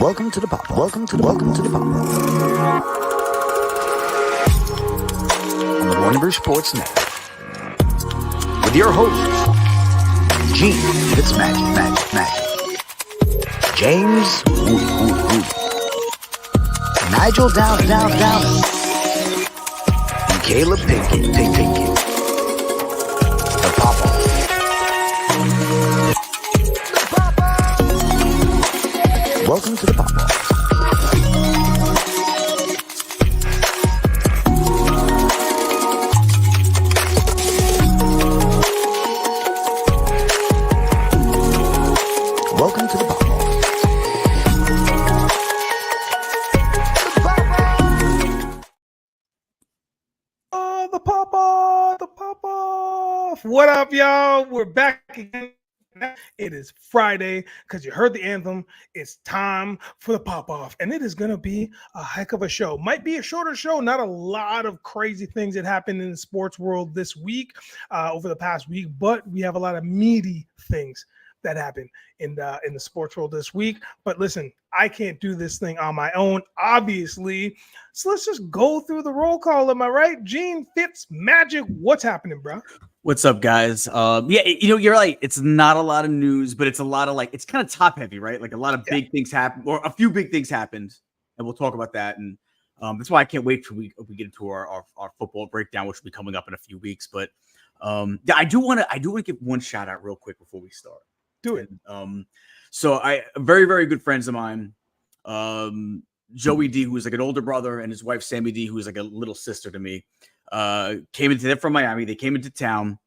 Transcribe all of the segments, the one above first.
Welcome to the pop. Welcome to the pop. On the Warner Sports Network with your hosts, GeneFitzMagic, James Wudi, Nigel Downer, and Caleeb Pinkett. The pop-off. Welcome to the pop-off. Welcome to the pop-off. Oh, the pop-off. What up, y'all? We're back again. It is Friday because you heard the anthem. It's time for the pop-off, and it is going to be a heck of a show. Might be a shorter show, not a lot of crazy things that happened in the sports world this week, over the past week, but we have a lot of meaty things that happened in the sports world this week. But listen, I can't do this thing on my own, obviously. So let's just go through the roll call. Am I right? GeneFitzMagic, what's happening, bro? What's up, guys? Yeah, you're right. It's not a lot of news, but it's a lot of it's kind of top heavy, right? Like a lot of big things happen, or a few big things happened, and we'll talk about that. And that's why I can't wait till we get into our football breakdown, which will be coming up in a few weeks. But I do want to give one shout out real quick before we start. Do it. So very, very good friends of mine, Joey D, who's like an older brother, and his wife Sammy D, who's like a little sister to me. They're from Miami. They came into town.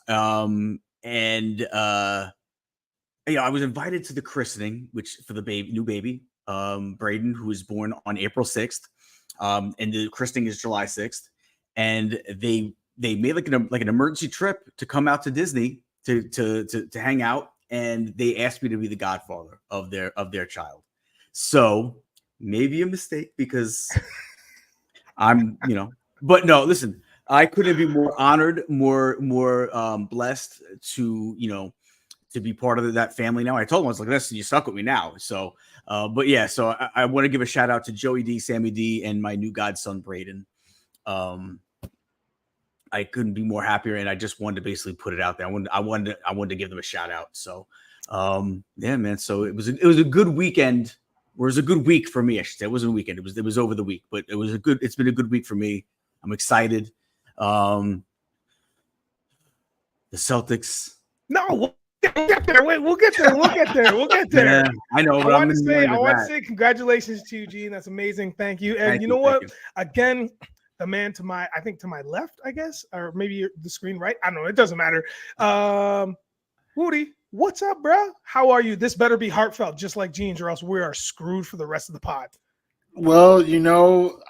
I was invited to the christening, which for the new baby, Braden, who was born on April 6th. And the christening is July 6th. And they made like an emergency trip to come out to Disney to hang out. And they asked me to be the godfather of their child. So maybe a mistake because I'm, but no, listen, I couldn't be more honored, more blessed to be part of that family now. I told them, I was like, listen, you stuck with me now. So, but yeah, so I want to give a shout out to Joey D, Sammy D, and my new godson, Braden. I couldn't be more happier, and I just wanted to basically put it out there. I wanted to give them a shout out. So, yeah, man. So it was a good weekend. Or it was a good week for me, I should say. It wasn't a weekend. It was over the week, but it's been a good week for me. I'm excited. The Celtics. No, we'll get there. Wait, we'll get there. We'll get there. Yeah, I know. I want to say congratulations to you, Gene. That's amazing. Thank you. And you know what? Again, the man to my left, I guess, or maybe the screen right. I don't know. It doesn't matter. Wudi, what's up, bro? How are you? This better be heartfelt, just like Gene's, or else we are screwed for the rest of the pod. Well,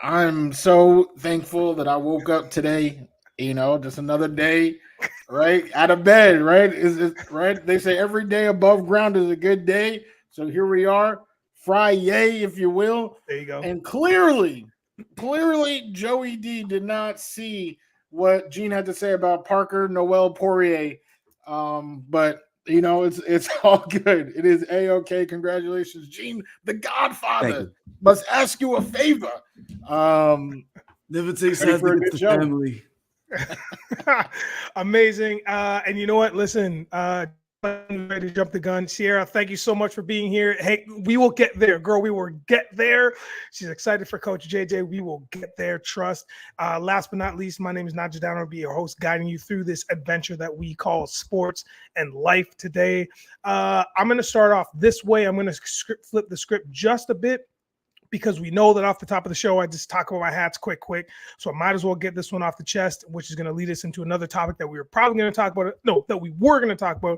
I'm so thankful that I woke up today, just another day, right? Out of bed, right? Right? They say every day above ground is a good day. So here we are, Friday, if you will. There you go. And clearly, Joey D did not see what Gene had to say about Parker Noel Poirier. But it's all good. It is A-OK. Congratulations, Gene, the Godfather. Must ask you a favor. Never takes time to get the family. Amazing. And you know what? Listen, ready to jump the gun. Sierra, thank you so much for being here. Hey, we will get there, girl. We will get there. She's excited for Coach JJ. We will get there. Trust. Last but not least, my name is Nigel Downer. I'll be your host, guiding you through this adventure that we call sports and life today. I'm going to start off this way. I'm going to flip the script just a bit, because we know that off the top of the show, I just talk about my hats quick. So I might as well get this one off the chest, which is going to lead us into another topic that we were probably going to talk about. No, that we were going to talk about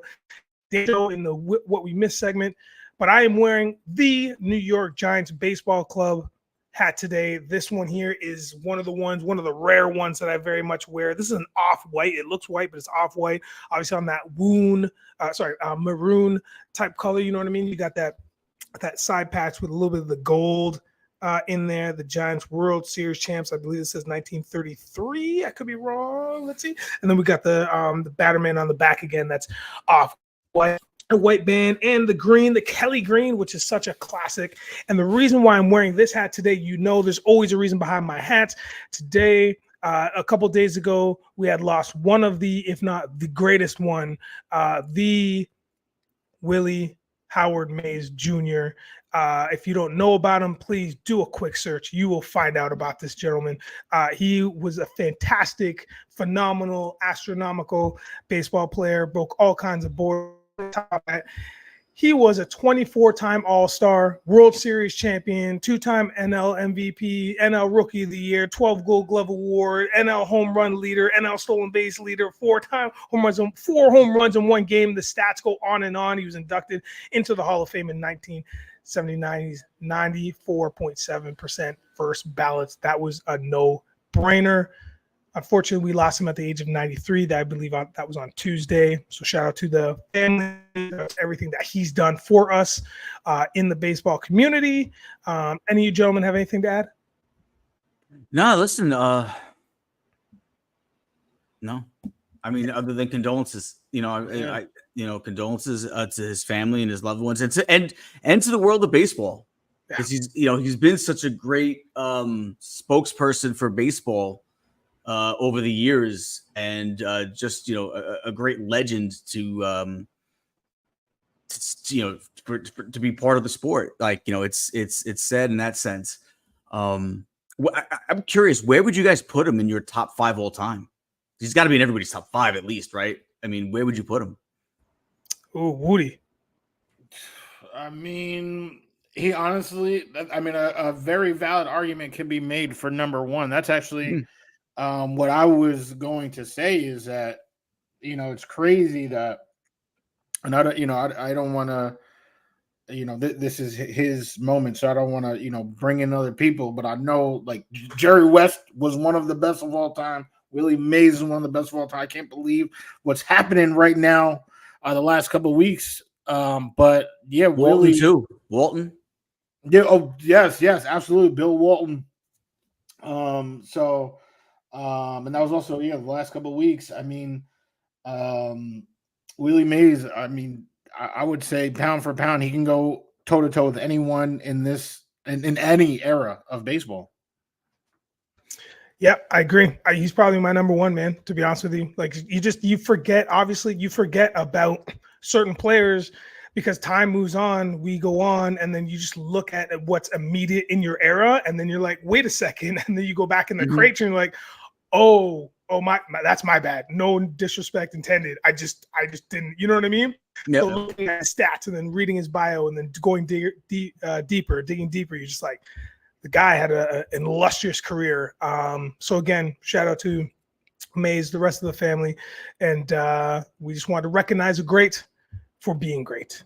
in the What We Missed segment. But I am wearing the New York Giants Baseball Club hat today. This one here is one of the rare ones that I very much wear. This is an off-white. It looks white, but it's off-white. Obviously on that maroon type color. You know what I mean? You got that side patch with a little bit of the gold in there. The Giants World Series champs. I believe it says 1933. I could be wrong. Let's see. And then we got the Batterman on the back again. That's off white. a white band, and the green, the Kelly green, which is such a classic. And the reason why I'm wearing this hat today, there's always a reason behind my hats. Today, a couple days ago, we had lost one of the, if not the greatest one, the Willie Howard Mays Jr. If you don't know about him, please do a quick search. You will find out about this gentleman. He was a fantastic, phenomenal, astronomical baseball player, broke all kinds of boards. He was a 24-time All-Star, World Series champion, 2-time NL MVP, NL Rookie of the Year, 12 Gold Glove Award, NL home run leader, NL stolen base leader, 4-time home runs, 4 home runs in one game. The stats go on and on. He was inducted into the Hall of Fame in 1979. He's 94.7% first ballots. That was a no-brainer. Unfortunately, we lost him at the age of 93. That I believe that was on Tuesday. So shout out to the family, everything that he's done for us in the baseball community. Any of you gentlemen have anything to add? No, listen. No, I mean, other than condolences, condolences to his family and his loved ones, and to the world of baseball, because he's been such a great spokesperson for baseball over the years, and just a great legend to be part of the sport. Like, it's sad in that sense. I'm curious, where would you guys put him in your top 5 all time? He's got to be in everybody's top 5 at least, right? I mean, where would you put him? Oh, Wudi. I mean, he honestly, a very valid argument can be made for number 1. That's actually what I was going to say, is that, it's crazy that, and I don't want to, this is his moment, so I don't want to, bring in other people, but I know, like, Jerry West was one of the best of all time. Willie Mays is one of the best of all time. I can't believe what's happening right now the last couple of weeks. But yeah, Walton Willie too. Walton. Yeah. Oh, yes, absolutely. Bill Walton. And that was also the last couple of weeks. I mean, Willie Mays. I mean, I would say pound for pound, he can go toe to toe with anyone in any era of baseball. Yeah, I agree. He's probably my number 1, man, to be honest with you. Like, you forget about certain players because time moves on, we go on, and then you just look at what's immediate in your era, and then you're like, wait a second, and then you go back in the crate and you're like, oh my, that's my bad. No disrespect intended. I just didn't, you know what I mean? Yep. So looking at his stats and then reading his bio and then going digging deeper, you're just like, the guy had an illustrious career. So again, shout out to Mays, the rest of the family, and we just wanted to recognize a great for being great.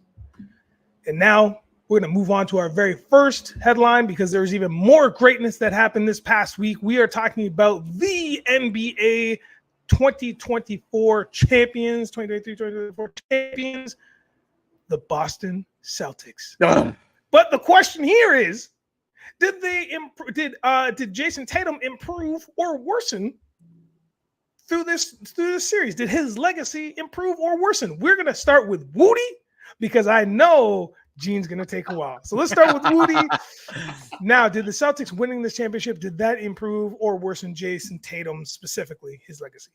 And now we're going to move on to our very first headline, because there's even more greatness that happened this past week. We are talking about the NBA 2024 champions, 2023-2024 champions, the Boston Celtics. But the question here is, did Jason Tatum improve or worsen through this series? Did his legacy improve or worsen? We're going to start with Wudi, because I know Gene's going to take a while. So let's start with Wudi. Now, did the Celtics winning this championship, did that improve or worsen Jason Tatum, specifically his legacy?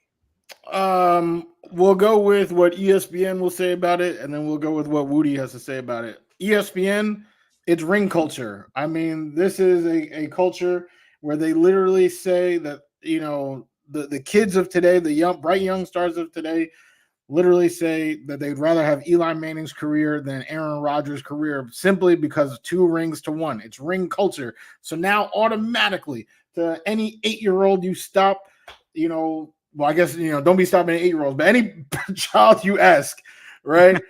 We'll go with what ESPN will say about it, and then we'll go with what Wudi has to say about it. ESPN, it's ring culture. I mean, this is a culture where they literally say that, the kids of today, the bright young stars of today, literally say that they'd rather have Eli Manning's career than Aaron Rodgers' career, simply because of 2 rings to 1. It's ring culture. So now automatically, to any 8-year-old you stop, well, I guess, don't be stopping at 8-year-olds, but any child you ask, right?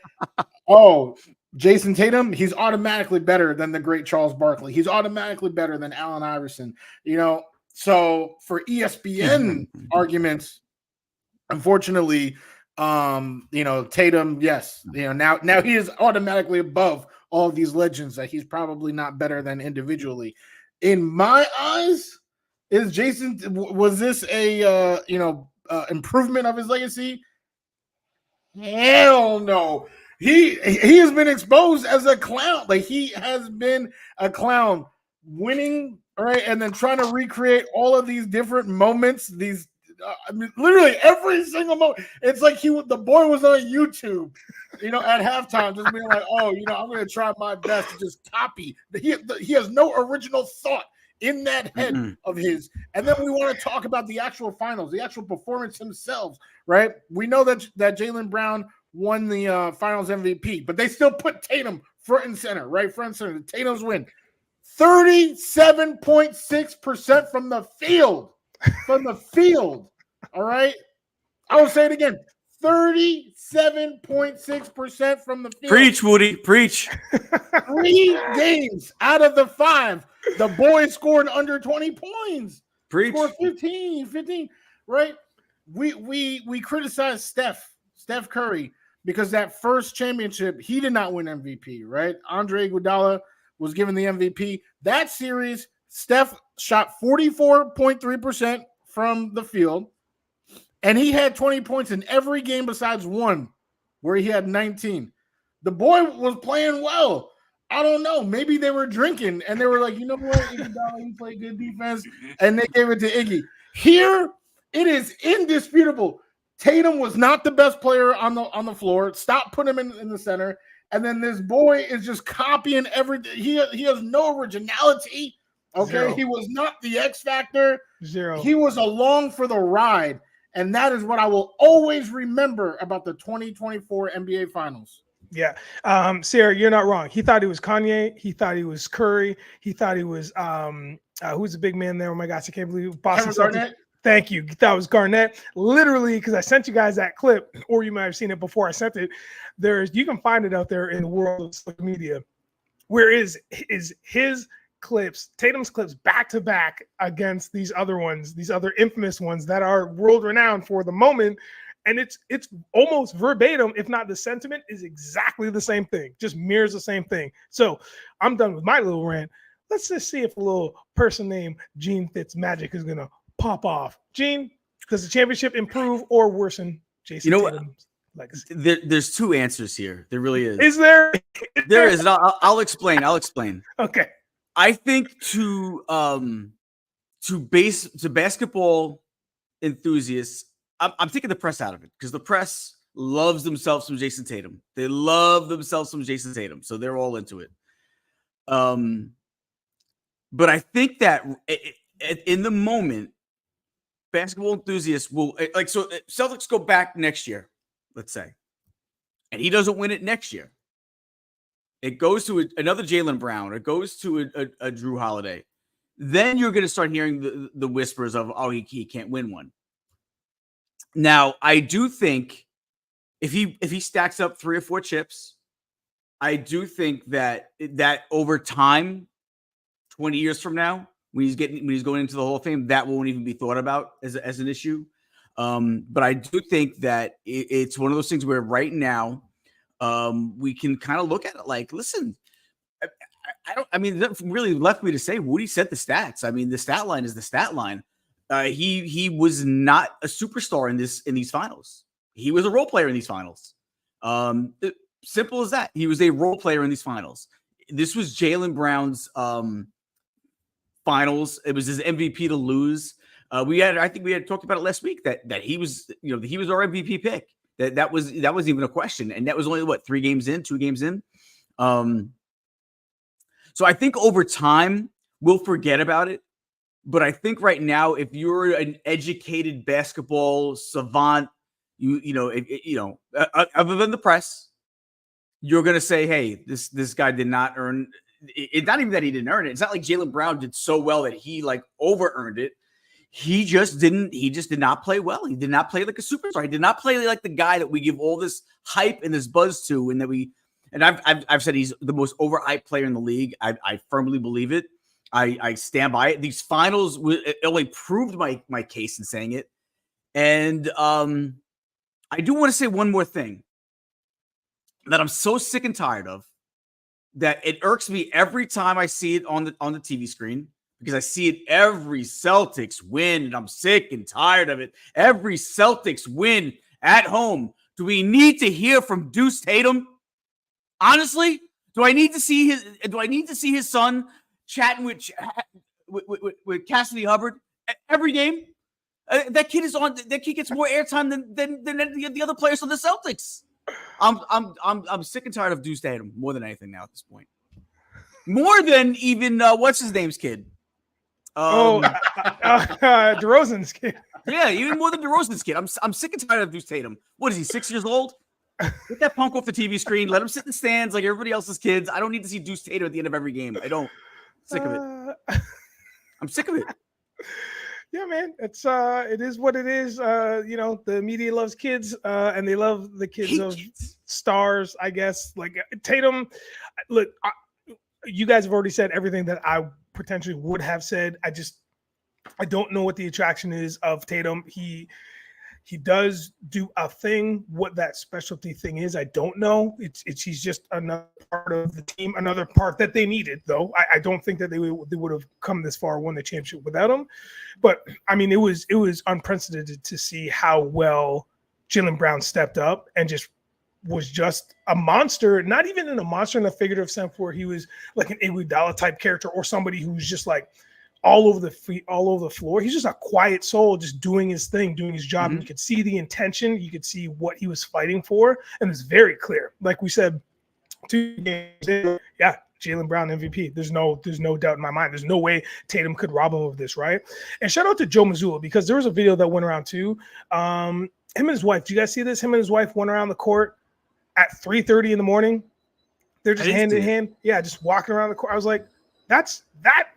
Oh, Jason Tatum, he's automatically better than the great Charles Barkley. He's automatically better than Allen Iverson. So for ESPN arguments, unfortunately, Tatum, yes, now he is automatically above all of these legends that he's probably not better than individually. In my eyes, was this a improvement of his legacy? Hell no. he has been exposed as a clown. Like, he has been a clown, winning, right, and then trying to recreate all of these different moments. These, I mean, literally every single moment. It's like the boy was on YouTube, at halftime, just being like, "Oh, I'm going to try my best to just copy." He has no original thought in that head of his. And then we want to talk about the actual finals, the actual performance themselves, right? We know that Jaylen Brown won the finals MVP, but they still put Tatum front and center, right? Front and center. The Tatum's win. 37.6% from the field. From the field. All right? I will say it again. 37.6% from the field. Preach, Wudi. Preach. 3 games out of the 5. The boys scored under 20 points. Preach. Scored 15, right? We criticize Steph Curry because that first championship, he did not win MVP, right? Andre Iguodala was given the MVP. That series, Steph shot 44.3% from the field, and he had 20 points in every game besides one, where he had 19. The boy was playing well. I don't know. Maybe they were drinking, and they were like, you know what, Iguodala, you play good defense, and they gave it to Iggy. Here, it is indisputable. Tatum was not the best player on the floor. Stop putting him in the center. And then this boy is just copying everything. He has no originality. Okay. Zero. He was not the X factor. Zero. He was along for the ride. And that is what I will always remember about the 2024 NBA Finals. Yeah. Sarah, you're not wrong. He thought he was Kanye. He thought he was Curry. He thought he was who's the big man there? Oh my gosh, I can't believe Boston Celtics. Thank you. That was Garnett. Literally, because I sent you guys that clip, or you might have seen it before I sent it. You can find it out there in the world of social media. Where is his clips, Tatum's clips, back to back against these other ones, these other infamous ones that are world renowned for the moment, and it's almost verbatim, if not the sentiment is exactly the same thing, just mirrors the same thing. So I'm done with my little rant. Let's just see if a little person named GeneFitzMagic is gonna pop off. Gene, does the championship improve or worsen Jason Tatum's legacy? There's 2 answers here. There really is. Is there? There is. And I'll explain. Okay. I think to basketball enthusiasts, I'm taking the press out of it because the press loves themselves from Jason Tatum. They love themselves from Jason Tatum, so they're all into it. But I think that in the moment, basketball enthusiasts will Celtics go back next year, let's say, and he doesn't win it next year. It goes to another Jaylen Brown. It goes to a Drew Holiday. Then you're going to start hearing the whispers of, oh, he can't win one. Now, I do think if he stacks up 3 or 4 chips, I do think that over time, 20 years from now, when he's going into the Hall of Fame, that won't even be thought about as an issue. But I do think that it's one of those things where right now we can kind of look at it like, listen, it really left me to say Wudi said the stats. I mean, the stat line is the stat line. He was not a superstar in these finals. He was a role player in these finals. Simple as that. He was a role player in these finals. This was Jaylen Brown's finals. It was his MVP to lose. I think we had talked about it last week that he was, he was our MVP pick. That was even a question, and that was only 2 games in. So I think over time we'll forget about it. But I think right now, if you're an educated basketball savant, other than the press, you're gonna say, hey, this guy did not earn. It's not even that he didn't earn it. It's not like Jaylen Brown did so well that he over earned it. He just didn't. He just did not play well. He did not play like a superstar. He did not play like the guy that we give all this hype and this buzz to, and that we. And I've said he's the most overhyped player in the league. I firmly believe it. I stand by it. These finals only proved my case in saying it. And I do want to say one more thing that I'm so sick and tired of, that it irks me every time I see it on the TV screen, because I see it every Celtics win, and I'm sick and tired of it. Every Celtics win at home. Do we need to hear from Deuce Tatum? Honestly, do I need to see his son chatting with Cassidy Hubbard every game? That kid gets more airtime than the other players on the Celtics. I'm sick and tired of Deuce Tatum more than anything now at this point. More than even what's his name's kid. DeRozan's kid. Yeah, even more than DeRozan's kid. I'm sick and tired of Deuce Tatum. What is he, 6 years old? Get that punk off the TV screen. Let him sit in the stands like everybody else's kids. I don't need to see Deuce Tatum at the end of every game. I don't. Sick of it. I'm sick of it. Yeah, man. It is what it is. The media loves kids, and they love the kids of stars, I guess. Like Tatum, look, you guys have already said everything that I potentially would have said. I don't know what the attraction is of Tatum. He does do a thing. What that specialty thing is, I don't know. He's just another part of the team, another part that they needed, though. I don't think that they would have come this far, won the championship without him. But I mean, it was unprecedented to see how well Jaylen Brown stepped up and was just a monster. Not even a monster in a figurative sense, where he was like an Iguodala type character or somebody who's just like all over the floor. He's just a quiet soul, just doing his thing, doing his job. Mm-hmm. And you could see the intention. You could see what he was fighting for. And it's very clear. Like we said, 2 games in, yeah, Jaylen Brown MVP. There's no doubt in my mind. There's no way Tatum could rob him of this, right? And shout out to Joe Mazzulla, because there was a video that went around too. Him and his wife, do you guys see this? Him and his wife went around the court at 3:30 in the morning. They're just hand in hand. Yeah, just walking around the court. I was like, that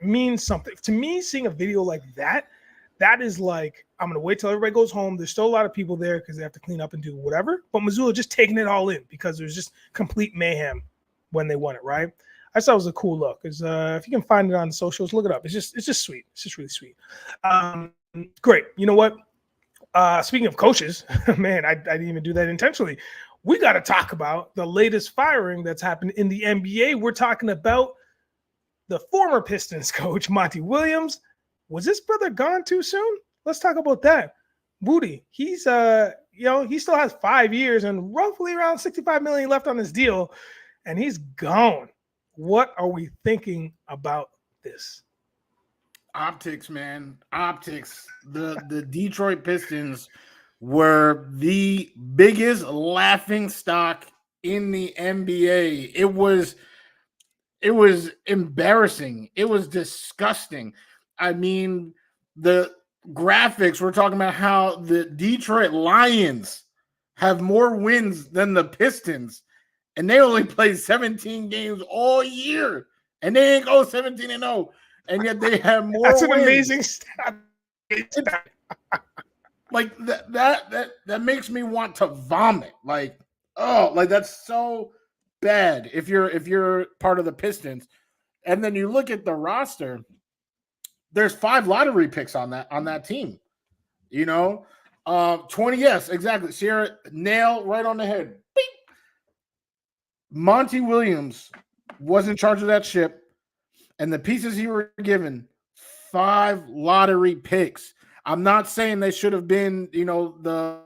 means something to me. Seeing a video like that is like, I'm gonna wait till everybody goes home. There's still a lot of people there because they have to clean up and do whatever. But Mazzulla just taking it all in, because there's just complete mayhem when they won it, right? I thought it was a cool look. Because if you can find it on the socials, look it up. It's just sweet. It's just really sweet. Great. You know what? Speaking of coaches, man, I didn't even do that intentionally. We got to talk about the latest firing that's happened in the NBA. We're talking about the former Pistons coach, Monty Williams. Was this brother gone too soon? Let's talk about that. Wudi, he's he still has 5 years and roughly around $65 million left on his deal, and he's gone. What are we thinking about this? Optics, man. Optics. The Detroit Pistons were the biggest laughing stock in the NBA. It was embarrassing. It was disgusting. I mean, the graphics were talking about how the Detroit Lions have more wins than the Pistons, and they only played 17 games all year, and they ain't go 17-0, and yet they have more. That's an wins. amazing stat. Like that makes me want to vomit. Like, oh, like that's so bad if you're part of the Pistons. And then you look at the roster, there's 5 lottery picks on that team. 20, yes, exactly. Sierra, nail right on the head. Beep. Monty Williams was in charge of that ship, and the pieces he were given, 5 lottery picks. I'm not saying they should have been, the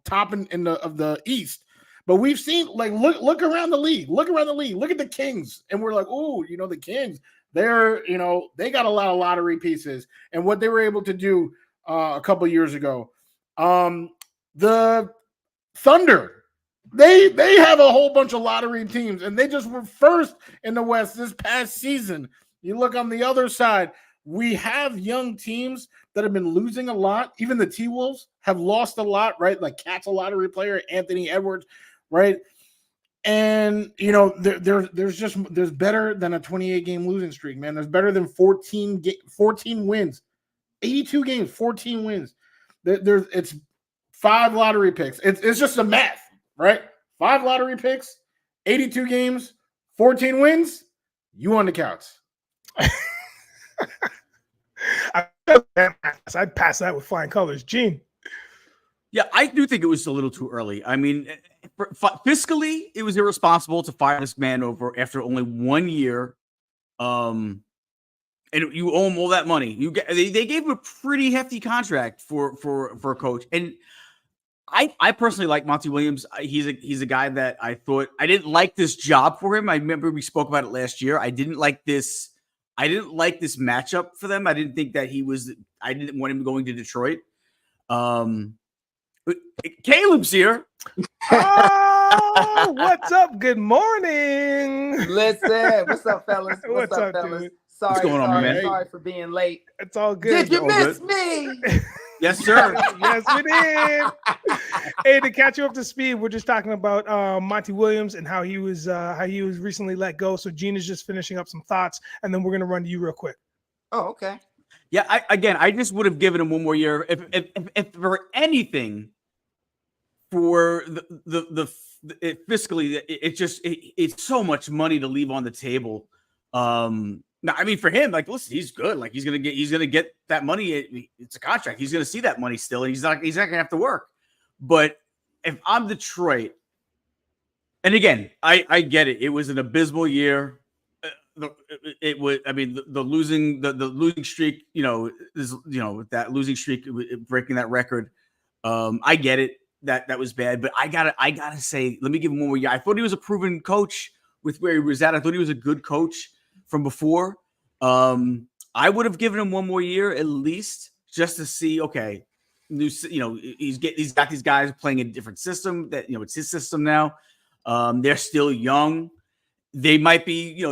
top in the East, but we've seen, like, look around the league. Look around the league. Look at the Kings, and we're like, oh, the Kings. They're, they got a lot of lottery pieces, and what they were able to do a couple years ago. The Thunder, they have a whole bunch of lottery teams, and they just were first in the West this past season. You look on the other side, we have young teams that have been losing a lot. Even the T-Wolves have lost a lot, right? Like Cat's a lottery player, Anthony Edwards, right? And, there's better than a 28-game losing streak, man. There's better than 14 wins. 82 games, 14 wins. It's 5 lottery picks. It's just a math, right? 5 lottery picks, 82 games, 14 wins. You on the couch. I'd pass that with flying colors. Gene. Yeah, I do think it was a little too early. I mean, fiscally, it was irresponsible to fire this man over after only 1 year. And you owe him all that money. They gave him a pretty hefty contract for a coach. And I personally like Monty Williams. He's a guy that I thought I didn't like this job for him. I remember we spoke about it last year. I didn't like this matchup for them. I didn't think that I didn't want him going to Detroit. But Caleeb's here. Oh, what's up? Good morning. Listen, what's up, fellas? What's up, fellas? dude? Sorry, What's going on, man? sorry for being late. It's all good. Did you all miss good. me? Yes, sir. Yes, we did. Hey, to catch you up to speed, we're just talking about Monty Williams and how he was recently let go. So Gene is just finishing up some thoughts, and then we're gonna run to you real quick. Oh, okay. Yeah, I just would have given him one more year if for anything. For the fiscally, it's so much money to leave on the table. No, I mean for him, like, listen, he's good. Like he's gonna get that money. It's a contract. He's gonna see that money still, and he's not gonna have to work. But if I'm Detroit, and again, I get it. It was an abysmal year. It was. I mean, the losing streak. That losing streak, breaking that record. I get it. That was bad, but I gotta say, let me give him one more year. I thought he was a proven coach with where he was at. I thought he was a good coach from before. I would have given him one more year at least, just to see. Okay, he's got these guys playing a different system. That it's his system now. They're still young. They might be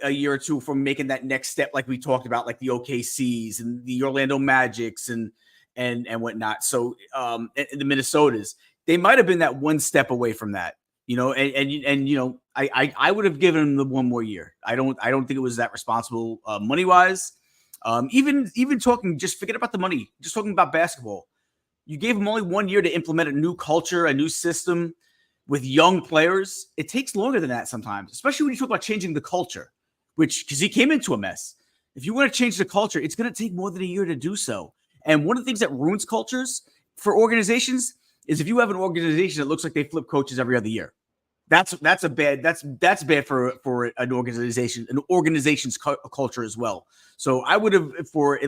a year or two from making that next step, like we talked about, like the OKCs and the Orlando Magics and whatnot. So the Minnesotas, they might have been that one step away from that, I would have given him the one more year. I don't think it was that responsible money wise. Even talking, just forget about the money, just talking about basketball. You gave him only 1 year to implement a new culture, a new system with young players. It takes longer than that sometimes, especially when you talk about changing the culture, because he came into a mess. If you want to change the culture, it's going to take more than a year to do so. And one of the things that ruins cultures for organizations is if you have an organization that looks like they flip coaches every other year. That's bad for an organization's culture as well. So I would have, for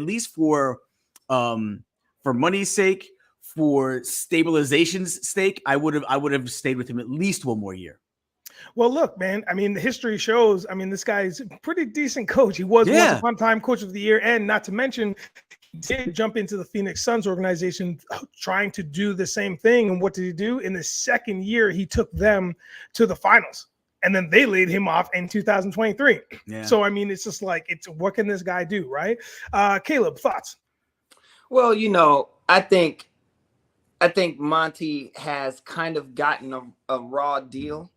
money's sake, for stabilization's sake, I would have stayed with him at least one more year. Well, look, man. I mean, the history shows. I mean, this guy's a pretty decent coach. He was once upon a time coach of the year, and not to mention, he did jump into the Phoenix Suns organization trying to do the same thing. And what did he do? In the second year, he took them to the finals, and then they laid him off in 2023. Yeah. So, I mean, it's just like, what can this guy do, right? Caleeb, thoughts? Well, I think Monty has kind of gotten a raw deal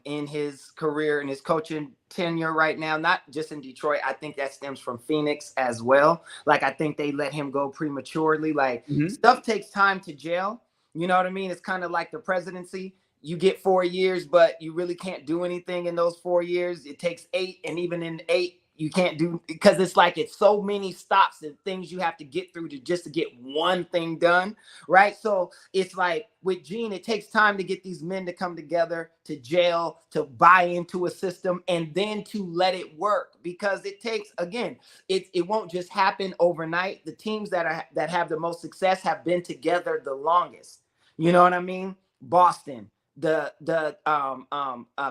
in his career and his coaching tenure right now, not just in Detroit. I think that stems from Phoenix as well. Like, I think they let him go prematurely. Like, stuff takes time to gel. You know what I mean? It's kind of like the presidency. You get 4 years, but you really can't do anything in those 4 years. It takes 8, and even in 8, you can't do, because it's so many stops and things you have to get through to get one thing done, right? So it's like with Gene, it takes time to get these men to come together, to gel, to buy into a system, and then to let it work, because it takes, again, it won't just happen overnight. The teams that have the most success have been together the longest. You know what I mean? Boston, the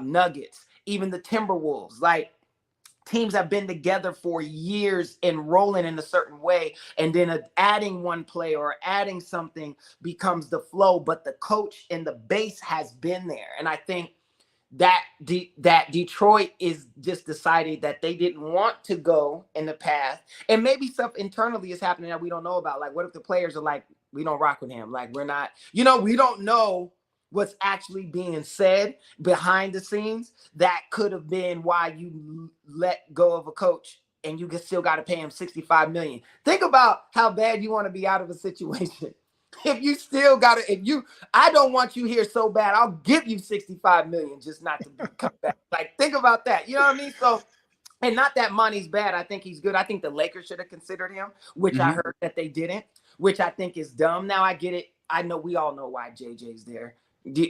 Nuggets, even the Timberwolves, like, teams have been together for years and rolling in a certain way, and then adding one player or adding something becomes the flow, but the coach and the base has been there. And I think that Detroit is just decided that they didn't want to go in the path, and maybe stuff internally is happening that we don't know about. Like, what if the players are like, we don't rock with him, like, we're not, we don't know what's actually being said behind the scenes. That could have been why you let go of a coach, and you still got to pay him $65 million. Think about how bad you want to be out of a situation. If you still got to, I don't want you here so bad, I'll give you $65 million just not to come back. Like, think about that. You know what I mean? So, and not that money's bad. I think he's good. I think the Lakers should have considered him, which I heard that they didn't, which I think is dumb. Now I get it. I know, we all know why JJ's there,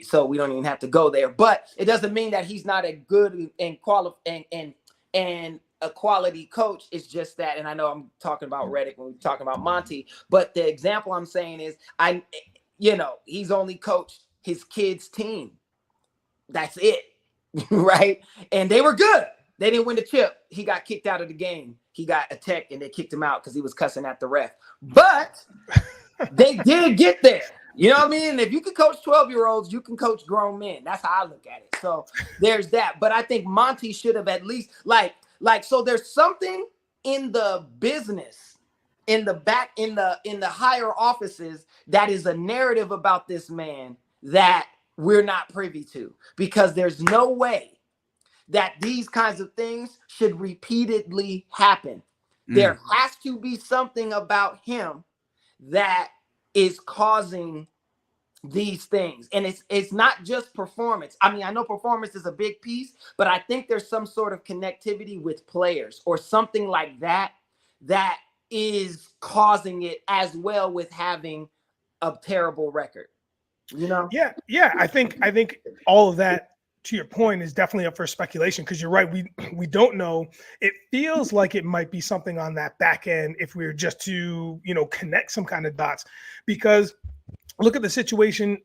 so we don't even have to go there. But it doesn't mean that he's not a good and a quality coach. It's just that, and I know I'm talking about Redick when we're talking about Monty, but the example I'm saying is, he's only coached his kids' team. That's it, right? And they were good. They didn't win the chip. He got kicked out of the game. He got a tech and they kicked him out because he was cussing at the ref. But they did get there. You know what I mean? If you can coach 12-year-olds, you can coach grown men. That's how I look at it. So there's that. But I think Monty should have at least so there's something in the business, in the higher offices, that is a narrative about this man that we're not privy to, because there's no way that these kinds of things should repeatedly happen. There has to be something about him that is causing these things. And it's not just performance. I mean, I know performance is a big piece, but I think there's some sort of connectivity with players or something like that that is causing it, as well with having a terrible record. Yeah. I think all of that, to your point, is definitely up for speculation, because you're right. We don't know. It feels like it might be something on that back end if we were just to, connect some kind of dots, because look at the situation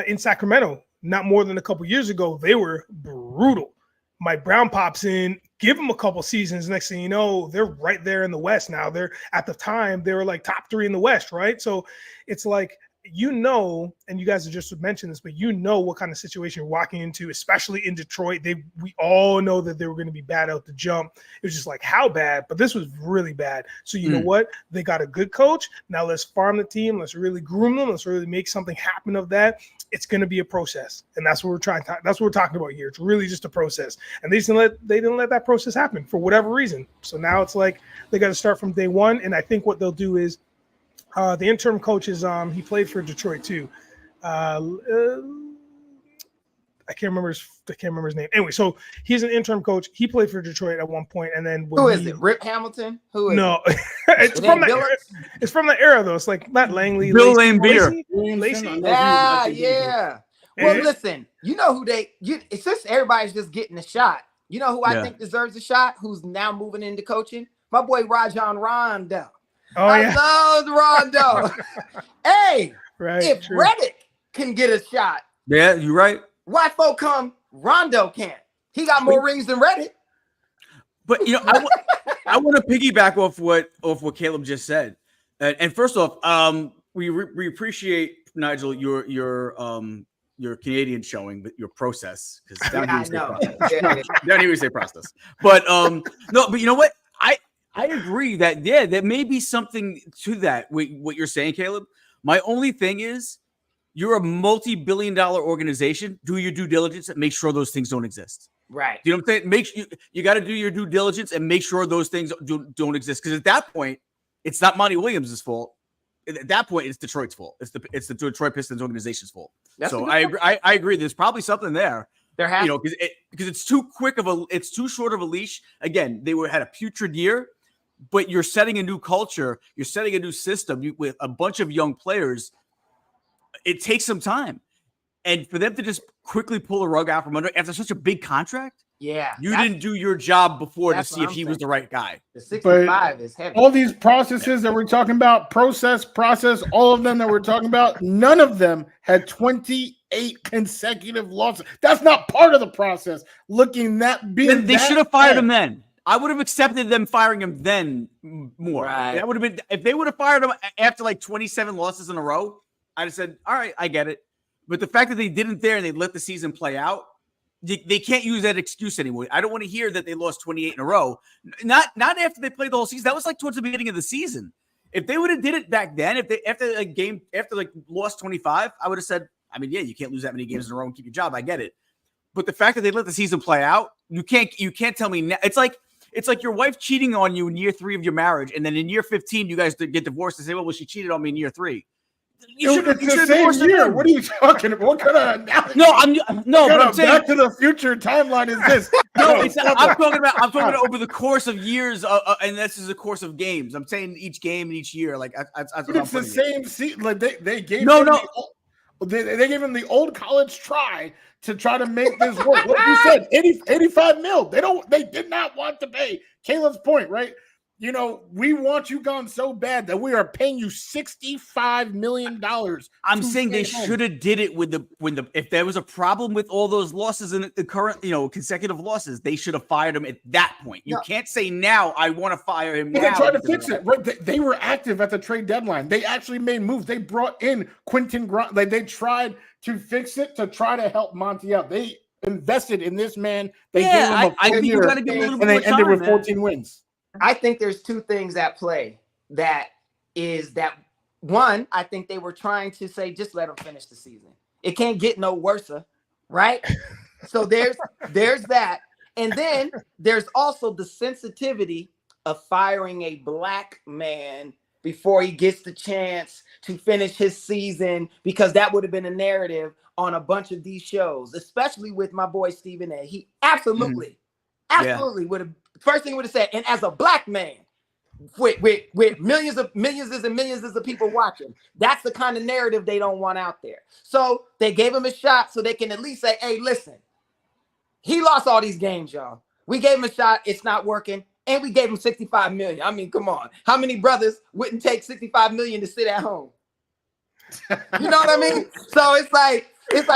in Sacramento. Not more than a couple years ago, they were brutal. Mike Brown pops in, give them a couple seasons. Next thing you know, they're right there in the West now. At the time, they were like top 3 in the West, right? So it's like, and you guys have just mentioned this, but what kind of situation you're walking into, especially in Detroit. We all know that they were going to be bad out the jump. It was just like, how bad? But this was really bad. So you know what? They got a good coach. Now let's farm the team. Let's really groom them. Let's really make something happen of that. It's going to be a process, and that's what that's what we're talking about here. It's really just a process, and they didn't let that process happen for whatever reason. So now it's like they got to start from day one. And I think what they'll do is, the interim coach is he played for Detroit too. I can't remember his name. Anyway, so he's an interim coach. He played for Detroit at one point, and then who is it? Rip Hamilton? Who is no, it? It's from the era though. It's like Matt Langley, Bill Laimbeer. Lacey. Yeah. Well, listen, it's just everybody's just getting a shot. You know who I think deserves a shot? Who's now moving into coaching? My boy Rajon Rondo. I love Rondo. Hey, right, if Redick can get a shot, yeah, you're right. Why folk come Rondo can't? He got more rings than Redick. But I want to piggyback off what Caleeb just said. And first off, we appreciate, Nigel, your Canadian showing, but your process, because down here we say process. But no, but you know what? I agree that there may be something to that, what you're saying, Caleeb. My only thing is, you're a multi-billion-dollar organization. Do your due diligence and make sure those things don't exist. Right. You know what I'm saying? You got to do your due diligence and make sure those things don't exist. Because at that point, it's not Monty Williams' fault. At that point, it's Detroit's fault. It's the Detroit Pistons organization's fault. So I agree. There's probably something there. There has, because it's too short of a leash. Again, had a putrid year. But you're setting a new culture. You're setting a new system with a bunch of young players. It takes some time. And for them to just quickly pull the rug out from under after such a big contract, you didn't do your job before to see if he was the right guy. The 65 is heavy. All these processes that we're talking about, process, all of them that we're talking about, none of them had 28 consecutive losses. That's not part of the process. They should have fired him then. I would have accepted them firing him then more. Right. That would have been, if they would have fired him after like 27 losses in a row, I'd have said, all right, I get it. But the fact that they didn't and they let the season play out, they can't use that excuse anymore. I don't want to hear that they lost 28 in a row. Not after they played the whole season. That was like towards the beginning of the season. If they would have did it back then, after lost 25, I would have said, I mean, yeah, you can't lose that many games in a row and keep your job. I get it. But the fact that they let the season play out, you can't tell me now. It's like your wife cheating on you in year 3 of your marriage, and then in year 15 you guys get divorced and say, well, she cheated on me in year 3. It's the same year. What are you talking about? What kind of analogy? But I'm saying Back to the Future timeline is this? I'm talking about over the course of years, and this is a course of games. I'm saying each game and each year, like it's the same season. Like they gave they gave him the old college try to try to make this work. What you said, 85 mil. They did not want to pay. Caleeb's point, right? you know, we want you gone so bad that we are paying you $65 million. I'm saying they should have did it with if there was a problem with all those losses in the current, consecutive losses, they should have fired him at that point. You can't say now I want to fire him now. They tried to fix it. Right? They were active at the trade deadline. They actually made moves. They brought in Quentin Grimes. Like they tried to fix it to try to help Monty out. They invested in this man. They gave him I think you got to give him a little bit and they ended with 14 wins. I think there's two things at play. That is that one, I think they were trying to say, just let him finish the season. It can't get no worse, right? So there's that. And then there's also the sensitivity of firing a black man before he gets the chance to finish his season, because that would have been a narrative on a bunch of these shows, especially with my boy Stephen A. He absolutely would have. First thing he would have said, and as a black man with millions and millions of people watching, that's the kind of narrative they don't want out there. So they gave him a shot so they can at least say, hey, listen, he lost all these games, y'all. We gave him a shot. It's not working. And we gave him $65 million. I mean, come on. How many brothers wouldn't take $65 million to sit at home? You know what I mean? So it's like,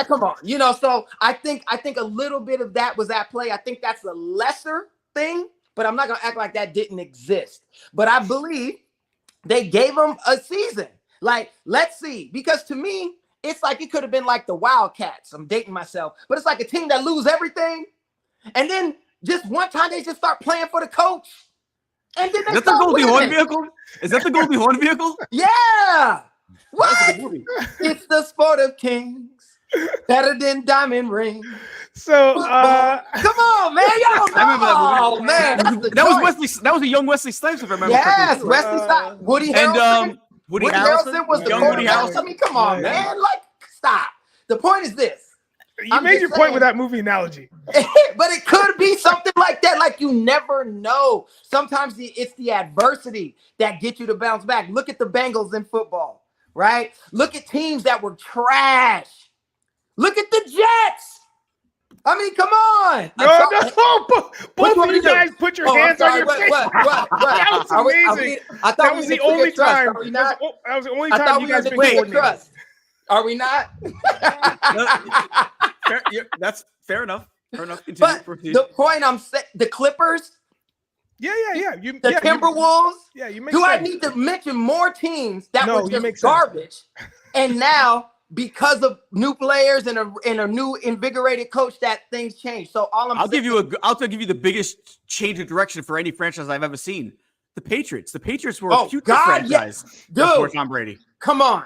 come on. So I think a little bit of that was at play. I think that's a lesser thing, but I'm not gonna act like that didn't exist. But I believe they gave him a season. Like, let's see, because to me, it's like it could have been like the Wildcats. I'm dating myself, but it's like a team that lose everything, and then just one time they just start playing for the coach, and then they Is that the Goldie Hawn vehicle? Is that the Goldie Hawn vehicle? Yeah. What? It's the sport of kings, better than diamond rings. So come on, man. Y'all don't know. I remember that movie. Oh, man. That was Wesley. That was a young Wesley Snipes, if I remember Yes, correctly. Wesley Snipes. Woody And Harrelson. Woody Woody Harrelson was the young Woody quarterback. Harrelson. I mean, come on, man. Like, stop. The point is this. you made your point with that movie analogy. But it could be something like that. Like, you never know. Sometimes it's the adversity that gets you to bounce back. Look at the Bengals in football, right? Look at teams that were trash. Look at the Jets. I mean, come on. Both of you guys put your hands on your face. What? That was amazing. That was the only time. That was the only time you guys been coordinated. Are we not? That's fair enough. Fair enough. But the point I'm saying, the Clippers. Yeah. The Timberwolves. You make Do sense. I need to mention more teams that were just make sense. garbage? And now, because of new players and a new invigorated coach, that things change. So I'll give you the biggest change of direction for any franchise I've ever seen. The Patriots. The Patriots were a future franchise before Tom Brady. Come on.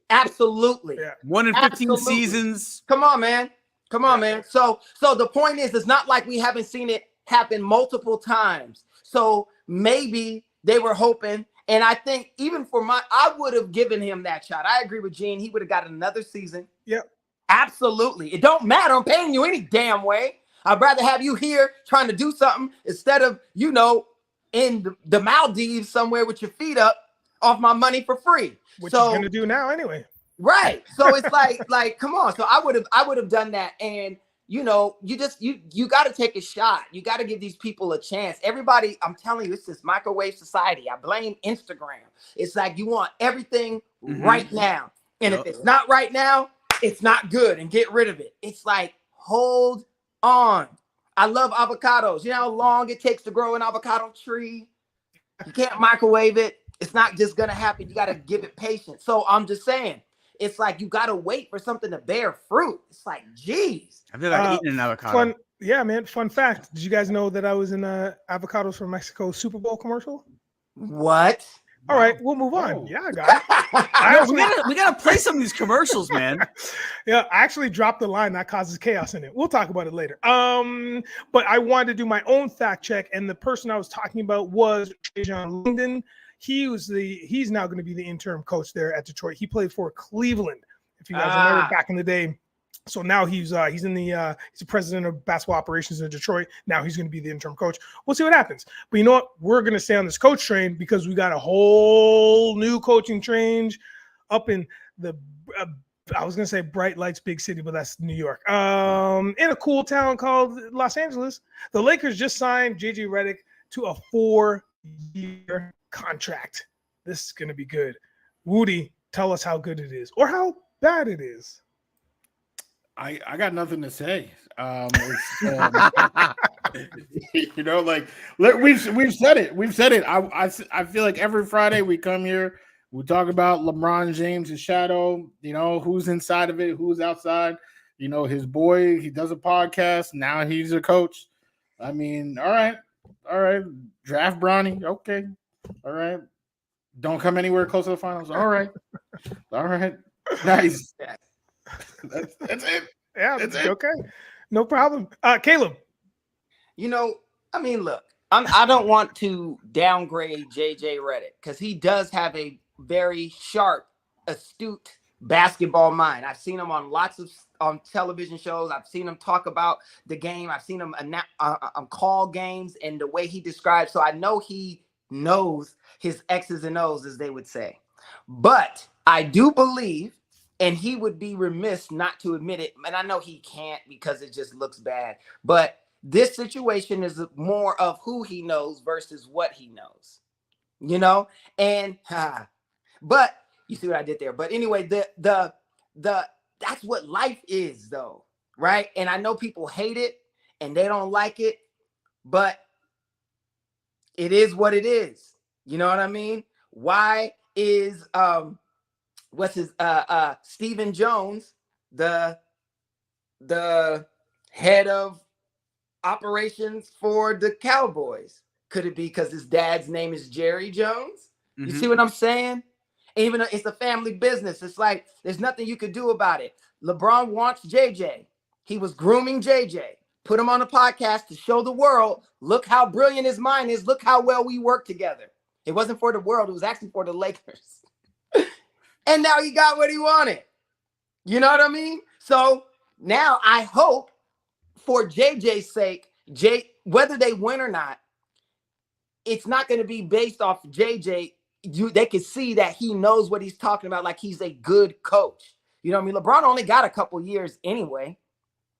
Absolutely. Yeah. 1 in 15 seasons. Come on, man. So the point is, it's not like we haven't seen it happen multiple times. So maybe they were hoping. And I think even I would have given him that shot. I agree with Gene. He would have got another season. Yep. Absolutely. It don't matter. I'm paying you any damn way. I'd rather have you here trying to do something instead of, in the Maldives somewhere with your feet up off my money for free. Which you're going to do now anyway. Right. So it's like, come on. So I would have done that. And you got to take a shot. You got to give these people a chance. Everybody, I'm telling you, it's this microwave society. I blame Instagram. It's like you want everything right now. And if it's not right now, it's not good, and get rid of it. It's like, hold on. I love avocados. You know how long it takes to grow an avocado tree? You can't microwave it. It's not just going to happen. You got to give it patience. So I'm just saying, it's like you got to wait for something to bear fruit. It's like, geez. I've never eaten an avocado. Fun, yeah, man. Fun fact. Did you guys know that I was in Avocados from Mexico Super Bowl commercial? What? All right, we'll move on. Yeah, I got it. We gotta play some of these commercials, man. Yeah, I actually dropped the line that causes chaos in it. We'll talk about it later. But I wanted to do my own fact check, and the person I was talking about was Trajan Linden. He's now going to be the interim coach there at Detroit. He played for Cleveland, if you guys remember back in the day. So now he's the president of basketball operations in Detroit. Now he's going to be the interim coach. We'll see what happens. But you know what? We're going to stay on this coach train because we got a whole new coaching train up in the I was going to say bright lights, big city, but that's New York. In a cool town called Los Angeles. The Lakers just signed JJ Redick to a year contract. This is going to be good. Wudi, tell us how good it is or how bad it is. I got nothing to say. You know, like we've said it. We've said it. I feel like every Friday we come here, we talk about LeBron James' shadow. You know, who's inside of it, who's outside. You know, his boy. He does a podcast now. He's a coach. I mean, all right. Draft Bronny. Okay, all right. Don't come anywhere close to the finals. All right. Nice. That's it. Yeah, That's that's it. okay. No problem. Caleb. You know, I mean, look, I don't want to downgrade JJ Redick because he does have a very sharp, astute basketball mind. I've seen him on lots of television shows. I've seen him talk about the game. I've seen him call games and the way he describes. So I know he knows his X's and O's, as they would say. But I do believe, and he would be remiss not to admit it, and I know he can't because it just looks bad, but this situation is more of who he knows versus what he knows, you know? And, but you see what I did there. But anyway, that's what life is though, right? And I know people hate it and they don't like it, but it is what it is. You know what I mean? Why is, Stephen Jones, the head of operations for the Cowboys? Could it be because his dad's name is Jerry Jones? You see what I'm saying? Even though it's a family business, it's like there's nothing you could do about it. LeBron wants JJ. He was grooming JJ. Put him on a podcast to show the world, look how brilliant his mind is. Look how well we work together. It wasn't for the world. It was actually for the Lakers. And now he got what he wanted. You know what I mean? So now I hope for JJ's sake, whether they win or not, it's not going to be based off JJ. They can see that he knows what he's talking about, like he's a good coach. You know what I mean? LeBron only got a couple years anyway.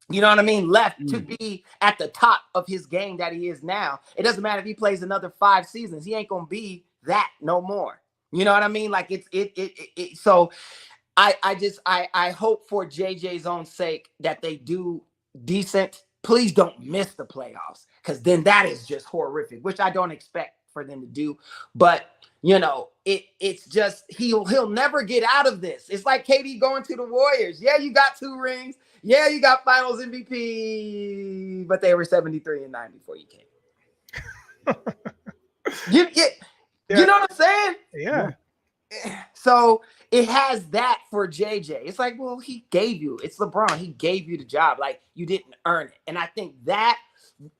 You know what I mean? Left to be at the top of his game that he is now. It doesn't matter if he plays another 5 seasons. He ain't going to be that no more. You know what I mean? Like so I hope for JJ's own sake that they do decent. Please don't miss the playoffs, because then that is just horrific, which I don't expect for them to do. But you know, it's just he'll never get out of this. It's like KD going to the Warriors. Yeah, you got 2 rings. Yeah, you got Finals MVP, but they were 73-9 before you came. You know what I'm saying? Yeah. So it has that for JJ. It's like, well, he gave you. It's LeBron. He gave you the job. Like, you didn't earn it. And I think that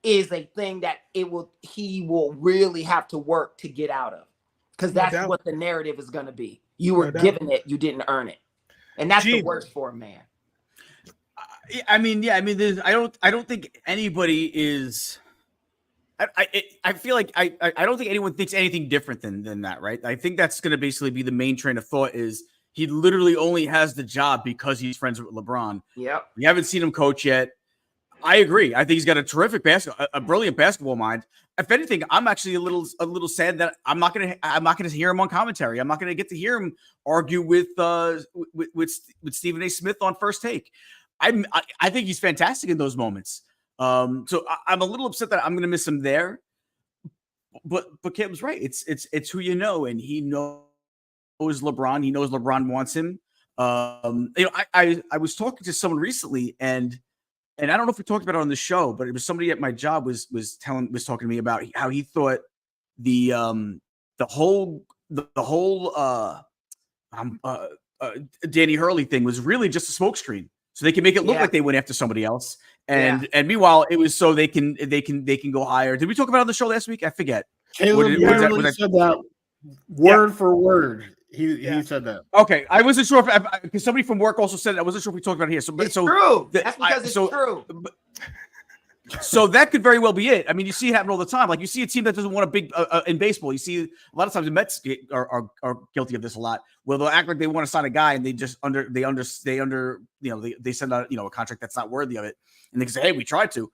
is a thing that he will really have to work to get out of, because that's what the narrative is going to be. You were given it. You didn't earn it. And that's the worst for a man. I mean, I don't think anybody is. I feel like I don't think anyone thinks anything different than that, right? I think that's going to basically be the main train of thought. Is he literally only has the job because he's friends with LeBron? Yep. We haven't seen him coach yet. I agree. I think he's got a terrific a brilliant basketball mind. If anything, I'm actually a little sad that I'm not gonna hear him on commentary. I'm not gonna get to hear him argue with Stephen A. Smith on First Take. I think he's fantastic in those moments. So I'm a little upset that I'm gonna miss him there. But Caleb's right. It's who you know, and he knows LeBron. He knows LeBron wants him. I was talking to someone recently, and I don't know if we talked about it on the show, but it was somebody at my job was talking to me about how he thought the whole Danny Hurley thing was really just a smokescreen, so they can make it look like they went after somebody else. And meanwhile, it was so they can go higher. Did we talk about it on the show last week? I forget. Caleb said that word for word. He said that. Okay, I wasn't sure if because somebody from work also said it. I wasn't sure if we talked about it here. It's true. That's because it's true. So that could very well be it. I mean, you see it happen all the time. Like, you see a team that doesn't want a big in baseball. You see a lot of times the Mets are guilty of this a lot, where they'll act like they want to sign a guy and they just they send out a contract that's not worthy of it, and they can say, hey, we tried to.